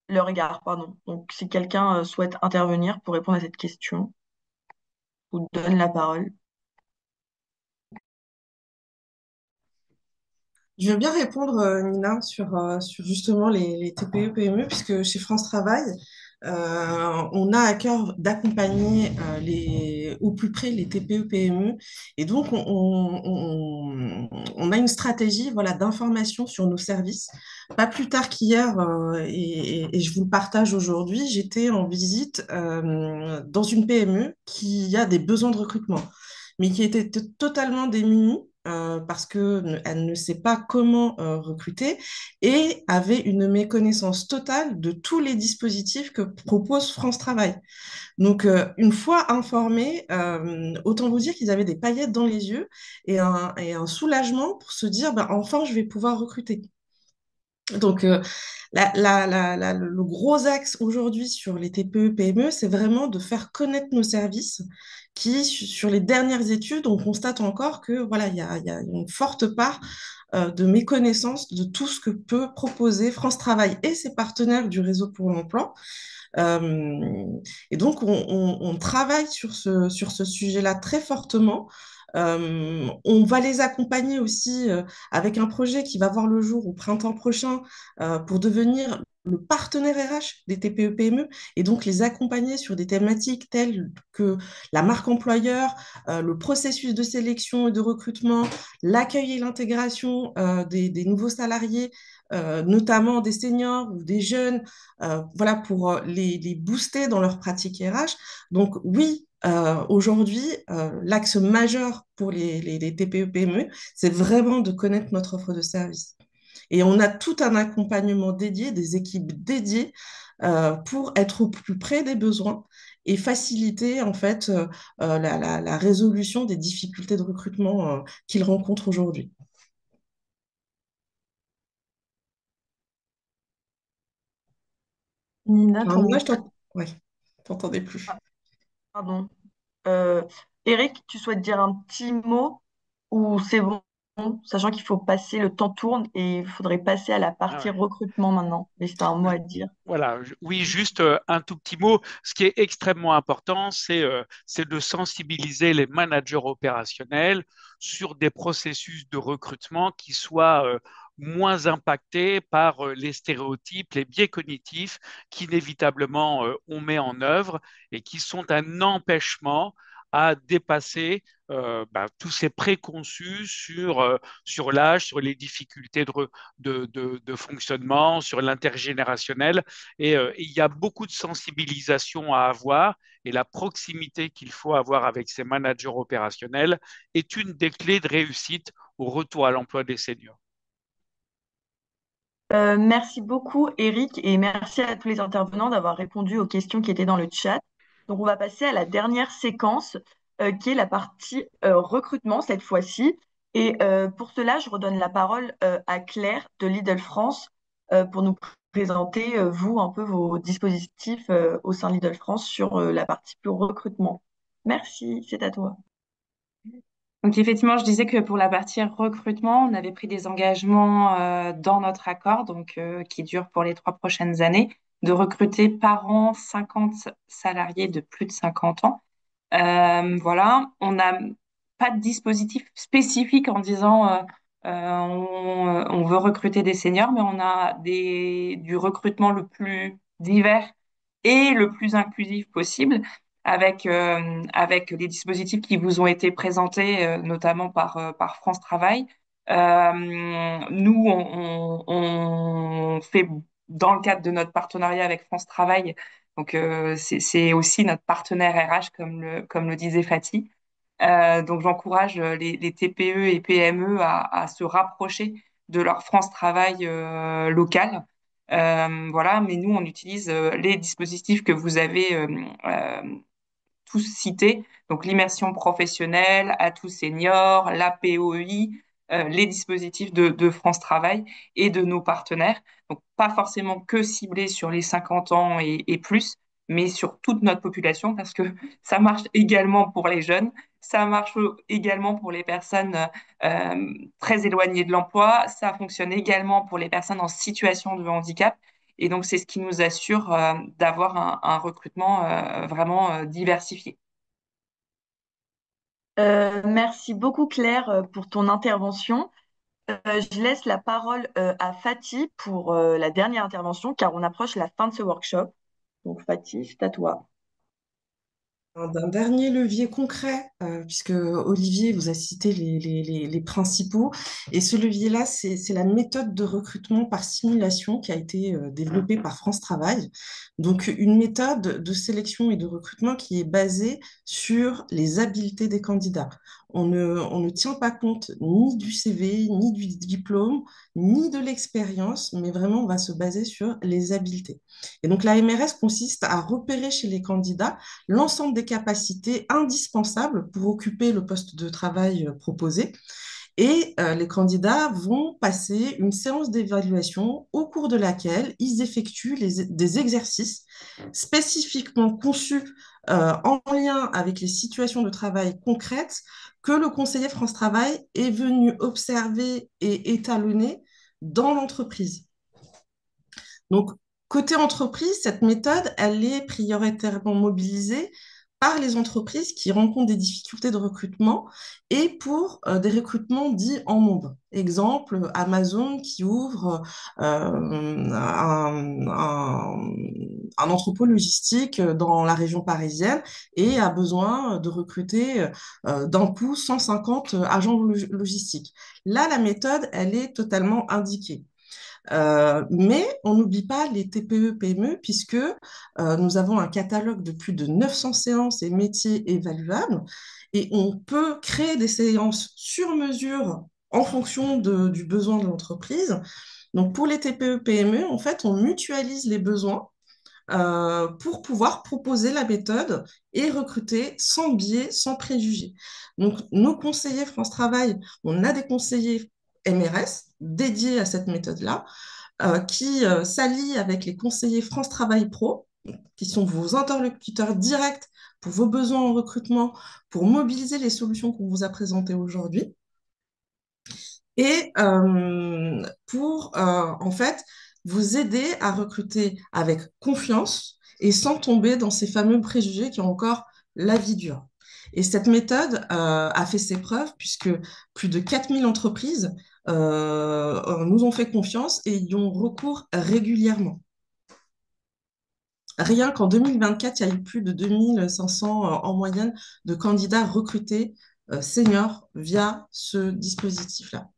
Speaker 1: leur égard, pardon. Donc, si quelqu'un souhaite intervenir pour répondre à cette question, je vous donne la parole.
Speaker 4: Je veux bien répondre, Nina, sur justement les TPE, PME, puisque chez France Travail, on a à cœur d'accompagner au plus près les TPE, PME. Et donc, on a une stratégie voilà, d'information sur nos services. Pas plus tard qu'hier, et je vous le partage aujourd'hui, j'étais en visite dans une PME qui a des besoins de recrutement, mais qui était totalement démunie parce qu'elle ne sait pas comment recruter et avait une méconnaissance totale de tous les dispositifs que propose France Travail. Donc, une fois informés, autant vous dire qu'ils avaient des paillettes dans les yeux et un soulagement pour se dire, bah, enfin, je vais pouvoir recruter. Donc, le gros axe aujourd'hui sur les TPE, PME, c'est vraiment de faire connaître nos services qui, sur les dernières études, on constate encore que voilà, il y a une forte part de méconnaissance de tout ce que peut proposer France Travail et ses partenaires du réseau pour l'emploi. Euh, et donc, on travaille sur ce sujet-là très fortement. On va les accompagner aussi avec un projet qui va voir le jour au printemps prochain pour devenir le partenaire RH des TPE-PME et donc les accompagner sur des thématiques telles que la marque employeur, le processus de sélection et de recrutement, l'accueil et l'intégration des nouveaux salariés, notamment des seniors ou des jeunes, voilà, pour les booster dans leur pratique RH. Donc oui, aujourd'hui, l'axe majeur pour les TPE-PME, c'est vraiment de connaître notre offre de service. Et on a tout un accompagnement dédié, des équipes dédiées pour être au plus près des besoins et faciliter en fait la résolution des difficultés de recrutement qu'ils rencontrent aujourd'hui.
Speaker 1: Nina,
Speaker 4: Alors,
Speaker 1: ton
Speaker 4: Nina,
Speaker 1: micro.
Speaker 4: ouais, t'entendais plus.
Speaker 1: Ah, pardon. Euh, Eric, tu souhaites dire un petit mot ou c'est bon, sachant qu'il faut passer, le temps tourne et il faudrait passer à la
Speaker 5: Ah
Speaker 1: partie
Speaker 5: ouais.
Speaker 1: recrutement maintenant. Mais c'est un mot à dire.
Speaker 5: Voilà, oui, juste un tout petit mot. Ce qui est extrêmement important, c'est de sensibiliser les managers opérationnels sur des processus de recrutement qui soient moins impactés par les stéréotypes, les biais cognitifs qu'inévitablement on met en œuvre et qui sont un empêchement à dépasser tous ces préconçus sur l'âge, sur les difficultés de fonctionnement, sur l'intergénérationnel. Et il y a beaucoup de sensibilisation à avoir et la proximité qu'il faut avoir avec ces managers opérationnels est une des clés de réussite au retour à l'emploi des seniors.
Speaker 1: Merci beaucoup, Eric, et merci à tous les intervenants d'avoir répondu aux questions qui étaient dans le chat. Donc, on va passer à la dernière séquence, qui est la partie recrutement cette fois-ci. Et pour cela, je redonne la parole à Claire de Lidl France pour nous présenter, vous, un peu vos dispositifs au sein de Lidl France sur la partie plus recrutement. Merci, c'est à toi.
Speaker 7: Donc effectivement, je disais que pour la partie recrutement, on avait pris des engagements dans notre accord, donc qui dure pour les 3 prochaines années, de recruter par an 50 salariés de plus de 50 ans. Voilà, on n'a pas de dispositif spécifique en disant On veut recruter des seniors, mais on a du recrutement le plus divers et le plus inclusif possible avec les dispositifs qui vous ont été présentés, notamment par France Travail. Nous, on fait dans le cadre de notre partenariat avec France Travail, donc c'est aussi notre partenaire RH, comme le disait Fatih. Donc, j'encourage les TPE et PME à se rapprocher de leur France Travail local. Voilà, mais nous, on utilise les dispositifs que vous avez tous cités, donc l'immersion professionnelle, Atout Senior, la POI, les dispositifs de France Travail et de nos partenaires. Donc, pas forcément que ciblés sur les 50 ans et plus, mais sur toute notre population, parce que ça marche également pour les jeunes, ça marche également pour les personnes très éloignées de l'emploi, ça fonctionne également pour les personnes en situation de handicap. Et donc, c'est ce qui nous assure d'avoir un recrutement vraiment diversifié.
Speaker 1: Merci beaucoup Claire pour ton intervention. Je laisse la parole à Fatih pour la dernière intervention car on approche la fin de ce workshop. Donc Fatih, c'est à toi.
Speaker 4: D'un dernier levier concret, puisque Olivier vous a cité les principaux. Et ce levier-là, c'est la méthode de recrutement par simulation qui a été développée par France Travail. Donc, une méthode de sélection et de recrutement qui est basée sur les habiletés des candidats. On ne tient pas compte ni du CV, ni du diplôme, ni de l'expérience, mais vraiment, on va se baser sur les habiletés. Et donc, la MRS consiste à repérer chez les candidats l'ensemble des capacités indispensables pour occuper le poste de travail proposé. Et les candidats vont passer une séance d'évaluation au cours de laquelle ils effectuent des exercices spécifiquement conçus en lien avec les situations de travail concrètes que le conseiller France Travail est venu observer et étalonner dans l'entreprise. Donc, côté entreprise, cette méthode, elle est prioritairement mobilisée par les entreprises qui rencontrent des difficultés de recrutement et pour des recrutements dits en nombre. Exemple, Amazon qui ouvre un entrepôt logistique dans la région parisienne et a besoin de recruter d'un coup 150 agents logistiques. Là, la méthode, elle est totalement indiquée. Mais on n'oublie pas les TPE-PME puisque nous avons un catalogue de plus de 900 séances et métiers évaluables et on peut créer des séances sur mesure en fonction du besoin de l'entreprise. Donc pour les TPE-PME, en fait, on mutualise les besoins pour pouvoir proposer la méthode et recruter sans biais, sans préjugés. Donc nos conseillers France Travail, on a des conseillers MRS dédiés à cette méthode-là qui s'allie avec les conseillers France Travail Pro, qui sont vos interlocuteurs directs pour vos besoins en recrutement, pour mobiliser les solutions qu'on vous a présentées aujourd'hui, et pour en fait vous aider à recruter avec confiance et sans tomber dans ces fameux préjugés qui ont encore la vie dure. Et cette méthode a fait ses preuves puisque plus de 4000 entreprises nous ont fait confiance et y ont recours régulièrement. Rien qu'en 2024, il y a eu plus de 2500 en moyenne de candidats recrutés seniors via ce dispositif-là.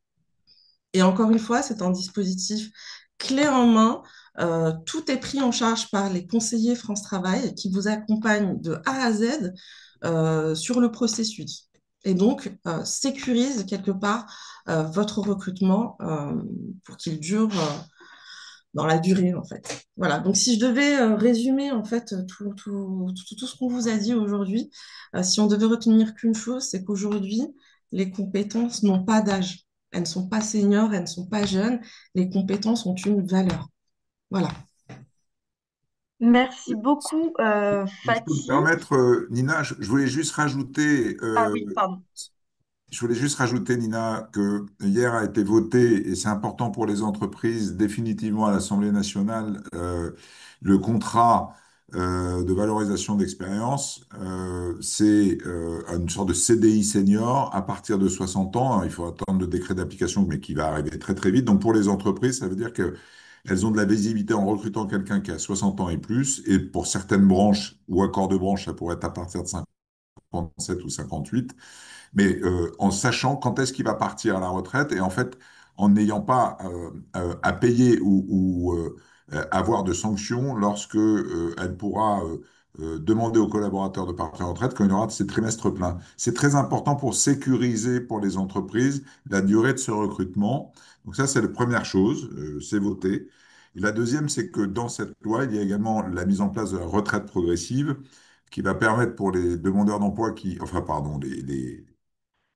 Speaker 4: Et encore une fois, c'est un dispositif clé en main. Tout est pris en charge par les conseillers France Travail qui vous accompagnent de A à Z sur le processus. Et donc, sécurise quelque part votre recrutement pour qu'il dure dans la durée, en fait. Voilà. Donc, si je devais résumer, en fait, tout ce qu'on vous a dit aujourd'hui, si on devait retenir qu'une chose, c'est qu'aujourd'hui, les compétences n'ont pas d'âge. Elles ne sont pas seniors, elles ne sont pas jeunes. Les compétences ont une valeur. Voilà.
Speaker 1: Merci beaucoup
Speaker 6: Si je peux me
Speaker 1: Fatih.
Speaker 6: permettre, Nina,
Speaker 1: Ah oui, pardon.
Speaker 6: je voulais juste rajouter, Nina, que hier a été voté, et c'est important pour les entreprises, définitivement à l'Assemblée nationale, le contrat de valorisation d'expérience. C'est une sorte de CDI senior à partir de 60 ans. Il faut attendre le décret d'application, mais qui va arriver très très vite. Donc pour les entreprises, ça veut dire que elles ont de la visibilité en recrutant quelqu'un qui a 60 ans et plus. Et pour certaines branches ou accords de branche, ça pourrait être à partir de 57 ou 58, mais en sachant quand est-ce qu'il va partir à la retraite et en fait en n'ayant pas à payer ou avoir de sanctions lorsque elle pourra demander aux collaborateurs de partir en retraite quand il y aura de ces trimestres pleins. C'est très important pour sécuriser pour les entreprises la durée de ce recrutement. Donc ça, c'est la première chose, c'est voté. Et la deuxième, c'est que dans cette loi, il y a également la mise en place de la retraite progressive qui va permettre pour les demandeurs d'emploi qui, enfin, pardon,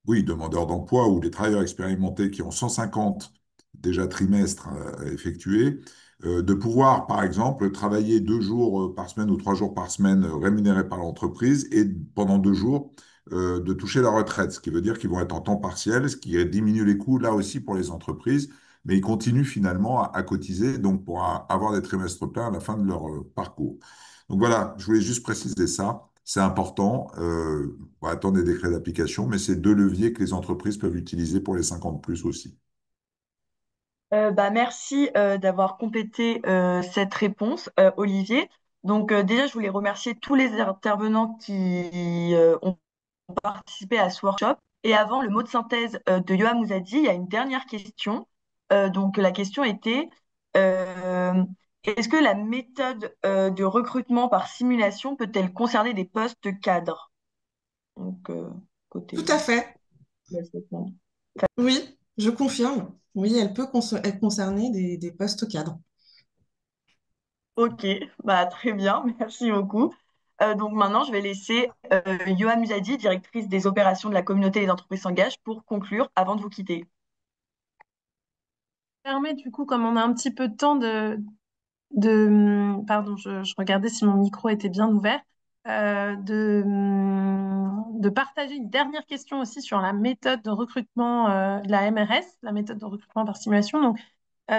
Speaker 6: oui, demandeurs d'emploi ou les travailleurs expérimentés qui ont 150 déjà trimestres à effectuer, de pouvoir, par exemple, travailler 2 jours par semaine ou 3 jours par semaine rémunérés par l'entreprise et pendant 2 jours de toucher la retraite, ce qui veut dire qu'ils vont être en temps partiel, ce qui diminue les coûts là aussi pour les entreprises, mais ils continuent finalement à cotiser donc pour avoir des trimestres pleins à la fin de leur parcours. Donc voilà, je voulais juste préciser ça. C'est important. On va attendre des décrets d'application, mais c'est deux leviers que les entreprises peuvent utiliser pour les 50 plus aussi.
Speaker 1: Bah, merci d'avoir complété cette réponse, Olivier. Donc déjà, je voulais remercier tous les intervenants qui ont participé à ce workshop. Et avant le mot de synthèse de Yoam Mouzadi, il y a une dernière question. Donc la question était, euh, est-ce que la méthode de recrutement par simulation peut-elle concerner des postes cadres? Donc
Speaker 4: Tout
Speaker 1: côté
Speaker 4: à fait.
Speaker 1: assessment.
Speaker 4: Oui, je confirme. Oui, elle peut être concernée des postes cadres.
Speaker 1: Ok, bah très bien, merci beaucoup. Donc maintenant, je vais laisser Yohan Musadi, directrice des opérations de la communauté des entreprises s'engagent, pour conclure avant de vous quitter.
Speaker 2: Permet du coup, comme on a un petit peu de temps pardon, je regardais si mon micro était bien ouvert, de partager une dernière question aussi sur la méthode de recrutement de la MRS, la méthode de recrutement par simulation. Donc,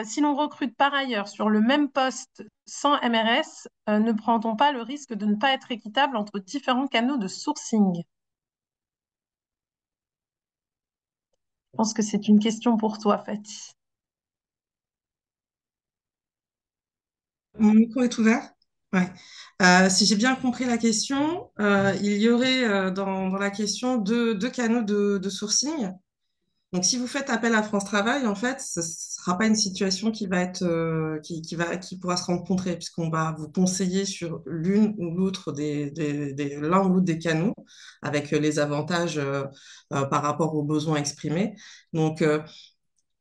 Speaker 2: si l'on recrute par ailleurs sur le même poste sans MRS, ne prend-on pas le risque de ne pas être équitable entre différents canaux de sourcing? Je pense que c'est une question pour toi, Fatih.
Speaker 4: Mon micro est ouvert? Ouais. Si j'ai bien compris la question, il y aurait dans la question deux canaux de sourcing. Donc, si vous faites appel à France Travail, en fait, ce ne sera pas une situation qui va être, qui pourra se rencontrer, puisqu'on va vous conseiller sur l'une ou l'autre l'un ou l'autre des canaux, avec les avantages par rapport aux besoins exprimés. Donc,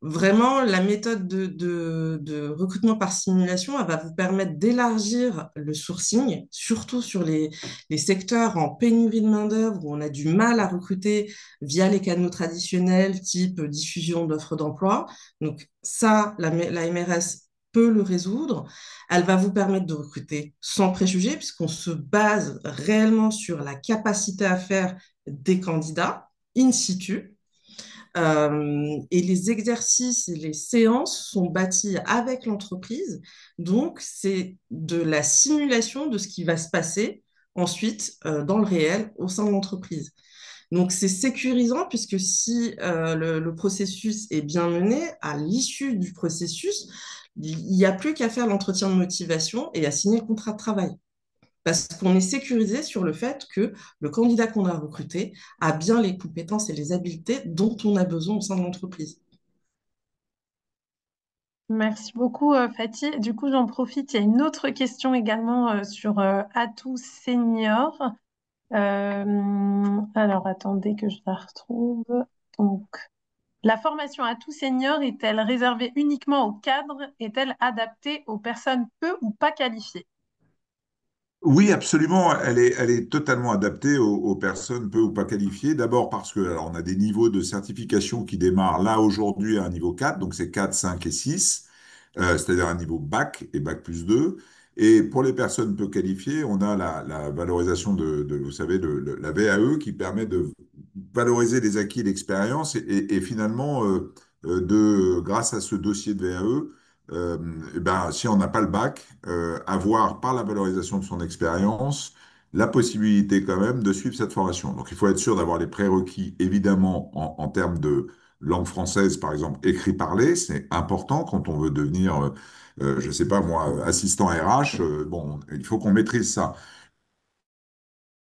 Speaker 4: vraiment, la méthode de recrutement par simulation, elle va vous permettre d'élargir le sourcing, surtout sur les secteurs en pénurie de main-d'œuvre où on a du mal à recruter via les canaux traditionnels, type diffusion d'offres d'emploi. Donc ça, la MRS peut le résoudre. Elle va vous permettre de recruter sans préjugés, puisqu'on se base réellement sur la capacité à faire des candidats in situ. Et les exercices et les séances sont bâtis avec l'entreprise. Donc, c'est de la simulation de ce qui va se passer ensuite dans le réel au sein de l'entreprise. Donc, c'est sécurisant puisque si le processus est bien mené, à l'issue du processus, il n'y a plus qu'à faire l'entretien de motivation et à signer le contrat de travail. Parce qu'on est sécurisé sur le fait que le candidat qu'on a recruté a bien les compétences et les habiletés dont on a besoin au sein de l'entreprise.
Speaker 2: Merci beaucoup, Fatih. Du coup, j'en profite. Il y a une autre question également sur Atout Senior. Alors, attendez que je la retrouve. Donc, la formation Atout Senior est-elle réservée uniquement aux cadres? Est-elle adaptée aux personnes peu ou pas qualifiées?
Speaker 6: Oui, absolument. Elle est totalement adaptée aux personnes peu ou pas qualifiées. D'abord parce que alors, on a des niveaux de certification qui démarrent là aujourd'hui à un niveau 4, donc c'est 4, 5 et 6, c'est-à-dire un niveau bac et bac plus 2. Et pour les personnes peu qualifiées, on a la valorisation vous savez, la VAE qui permet de valoriser les acquis et l'expérience et finalement, grâce à ce dossier de VAE, eh ben, si on n'a pas le bac, avoir par la valorisation de son expérience la possibilité quand même de suivre cette formation. Donc il faut être sûr d'avoir les prérequis, évidemment, en termes de langue française, par exemple, écrit-parlé, c'est important quand on veut devenir, je ne sais pas moi, assistant RH, bon, il faut qu'on maîtrise ça,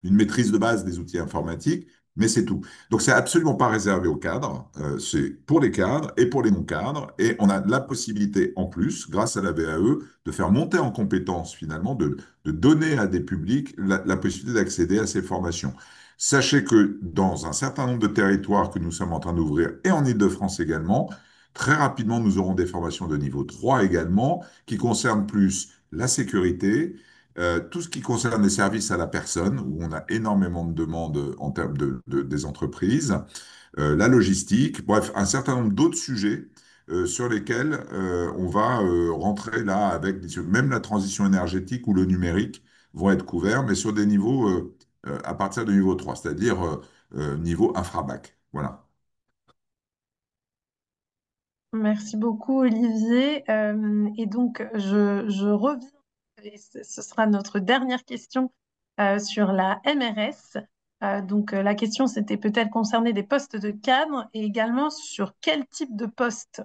Speaker 6: une maîtrise de base des outils informatiques, mais c'est tout. Donc, c'est absolument pas réservé aux cadres, c'est pour les cadres et pour les non-cadres, et on a la possibilité, en plus, grâce à la VAE, de faire monter en compétences, finalement, de donner à des publics la possibilité d'accéder à ces formations. Sachez que dans un certain nombre de territoires que nous sommes en train d'ouvrir, et en Île-de-France également, très rapidement, nous aurons des formations de niveau 3 également, qui concernent plus la sécurité, tout ce qui concerne les services à la personne, où on a énormément de demandes en termes des entreprises, la logistique, bref, un certain nombre d'autres sujets sur lesquels on va rentrer là avec même la transition énergétique ou le numérique vont être couverts, mais sur des niveaux à partir du niveau 3, c'est-à-dire niveau infrabac. Voilà.
Speaker 2: Merci beaucoup, Olivier. Et donc, je reviens, et ce sera notre dernière question sur la MRS. La question, c'était peut-être concerner des postes de cadre et également sur quel type de poste.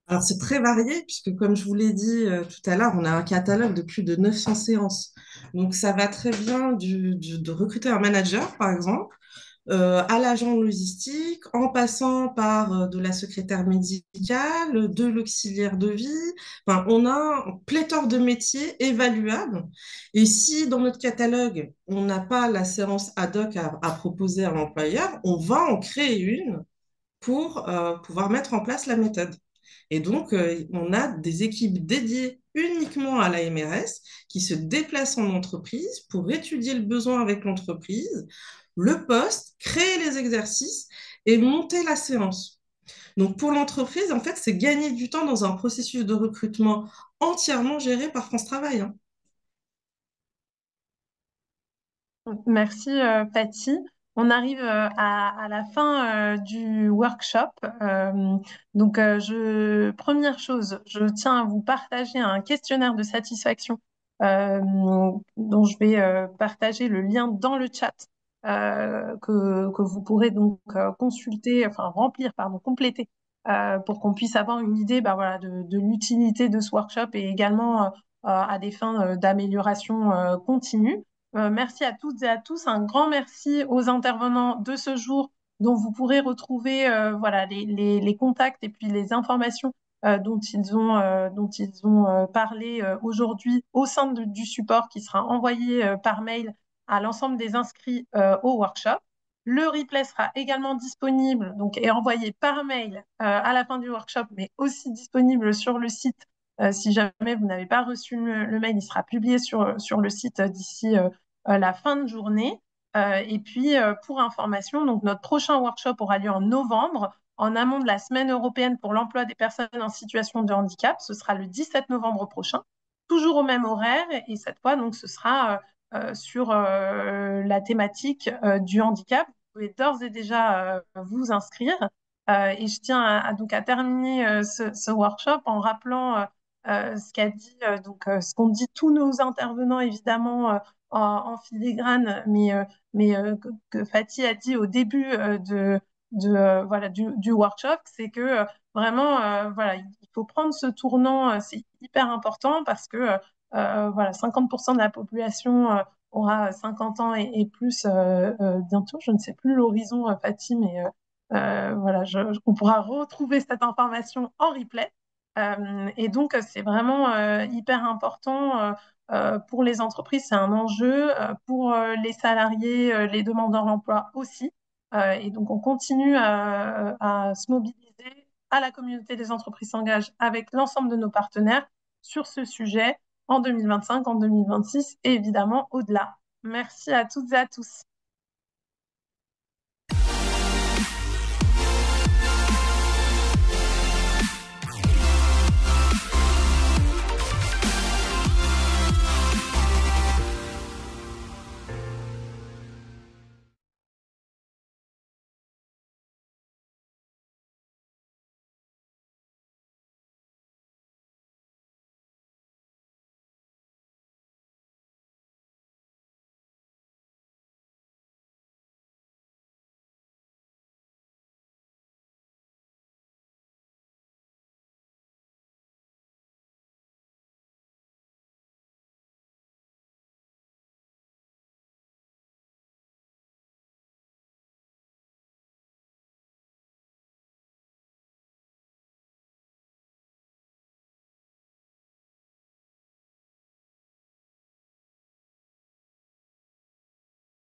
Speaker 4: Alors, c'est très varié, puisque comme je vous l'ai dit tout à l'heure, on a un catalogue de plus de 900 séances. Donc, ça va très bien de recruter un manager, par exemple, à l'agent logistique, en passant par de la secrétaire médicale, de l'auxiliaire de vie. Enfin, on a un pléthore de métiers évaluables. Et si dans notre catalogue, on n'a pas la séance ad hoc à proposer à l'employeur, on va en créer une pour pouvoir mettre en place la méthode. Et donc, on a des équipes dédiées uniquement à la MRS qui se déplacent en entreprise pour étudier le besoin avec l'entreprise, le poste, créer les exercices et monter la séance. Donc, pour l'entreprise, en fait, c'est gagner du temps dans un processus de recrutement entièrement géré par France Travail, hein.
Speaker 2: Merci, Patty. On arrive à la fin du workshop. Première chose, je tiens à vous partager un questionnaire de satisfaction euh, dont je vais partager le lien dans le chat que vous pourrez donc consulter, enfin remplir, pardon, compléter pour qu'on puisse avoir une idée bah, voilà, de l'utilité de ce workshop et également à des fins d'amélioration continue. Merci à toutes et à tous. Un grand merci aux intervenants de ce jour dont vous pourrez retrouver voilà, les contacts et puis les informations dont ils ont parlé aujourd'hui au sein du support qui sera envoyé par mail à l'ensemble des inscrits au workshop. Le replay sera également disponible donc, et envoyé par mail à la fin du workshop, mais aussi disponible sur le site. Si jamais vous n'avez pas reçu le mail, il sera publié sur le site d'ici la fin de journée. Et puis, pour information, donc notre prochain workshop aura lieu en novembre, en amont de la Semaine européenne pour l'emploi des personnes en situation de handicap. Ce sera le 17 novembre prochain, toujours au même horaire. Et cette fois, donc, ce sera sur la thématique du handicap. Vous pouvez d'ores et déjà vous inscrire. Et je tiens donc à terminer ce workshop en rappelant ce qu'a dit, ce qu'ont dit tous nos intervenants, évidemment, en filigrane, mais que Fatih a dit au début voilà, du workshop, c'est que vraiment, voilà, il faut prendre ce tournant, c'est hyper important parce que voilà, 50% de la population aura 50 ans et plus bientôt. Je ne sais plus l'horizon, Fatih, mais voilà, on pourra retrouver cette information en replay. Et donc, c'est vraiment hyper important pour les entreprises, c'est un enjeu, pour les salariés, les demandeurs d'emploi aussi. Et donc, on continue à se mobiliser à la communauté des entreprises s'engagent avec l'ensemble de nos partenaires sur ce sujet en 2025, en 2026 et évidemment au-delà. Merci à toutes et à tous.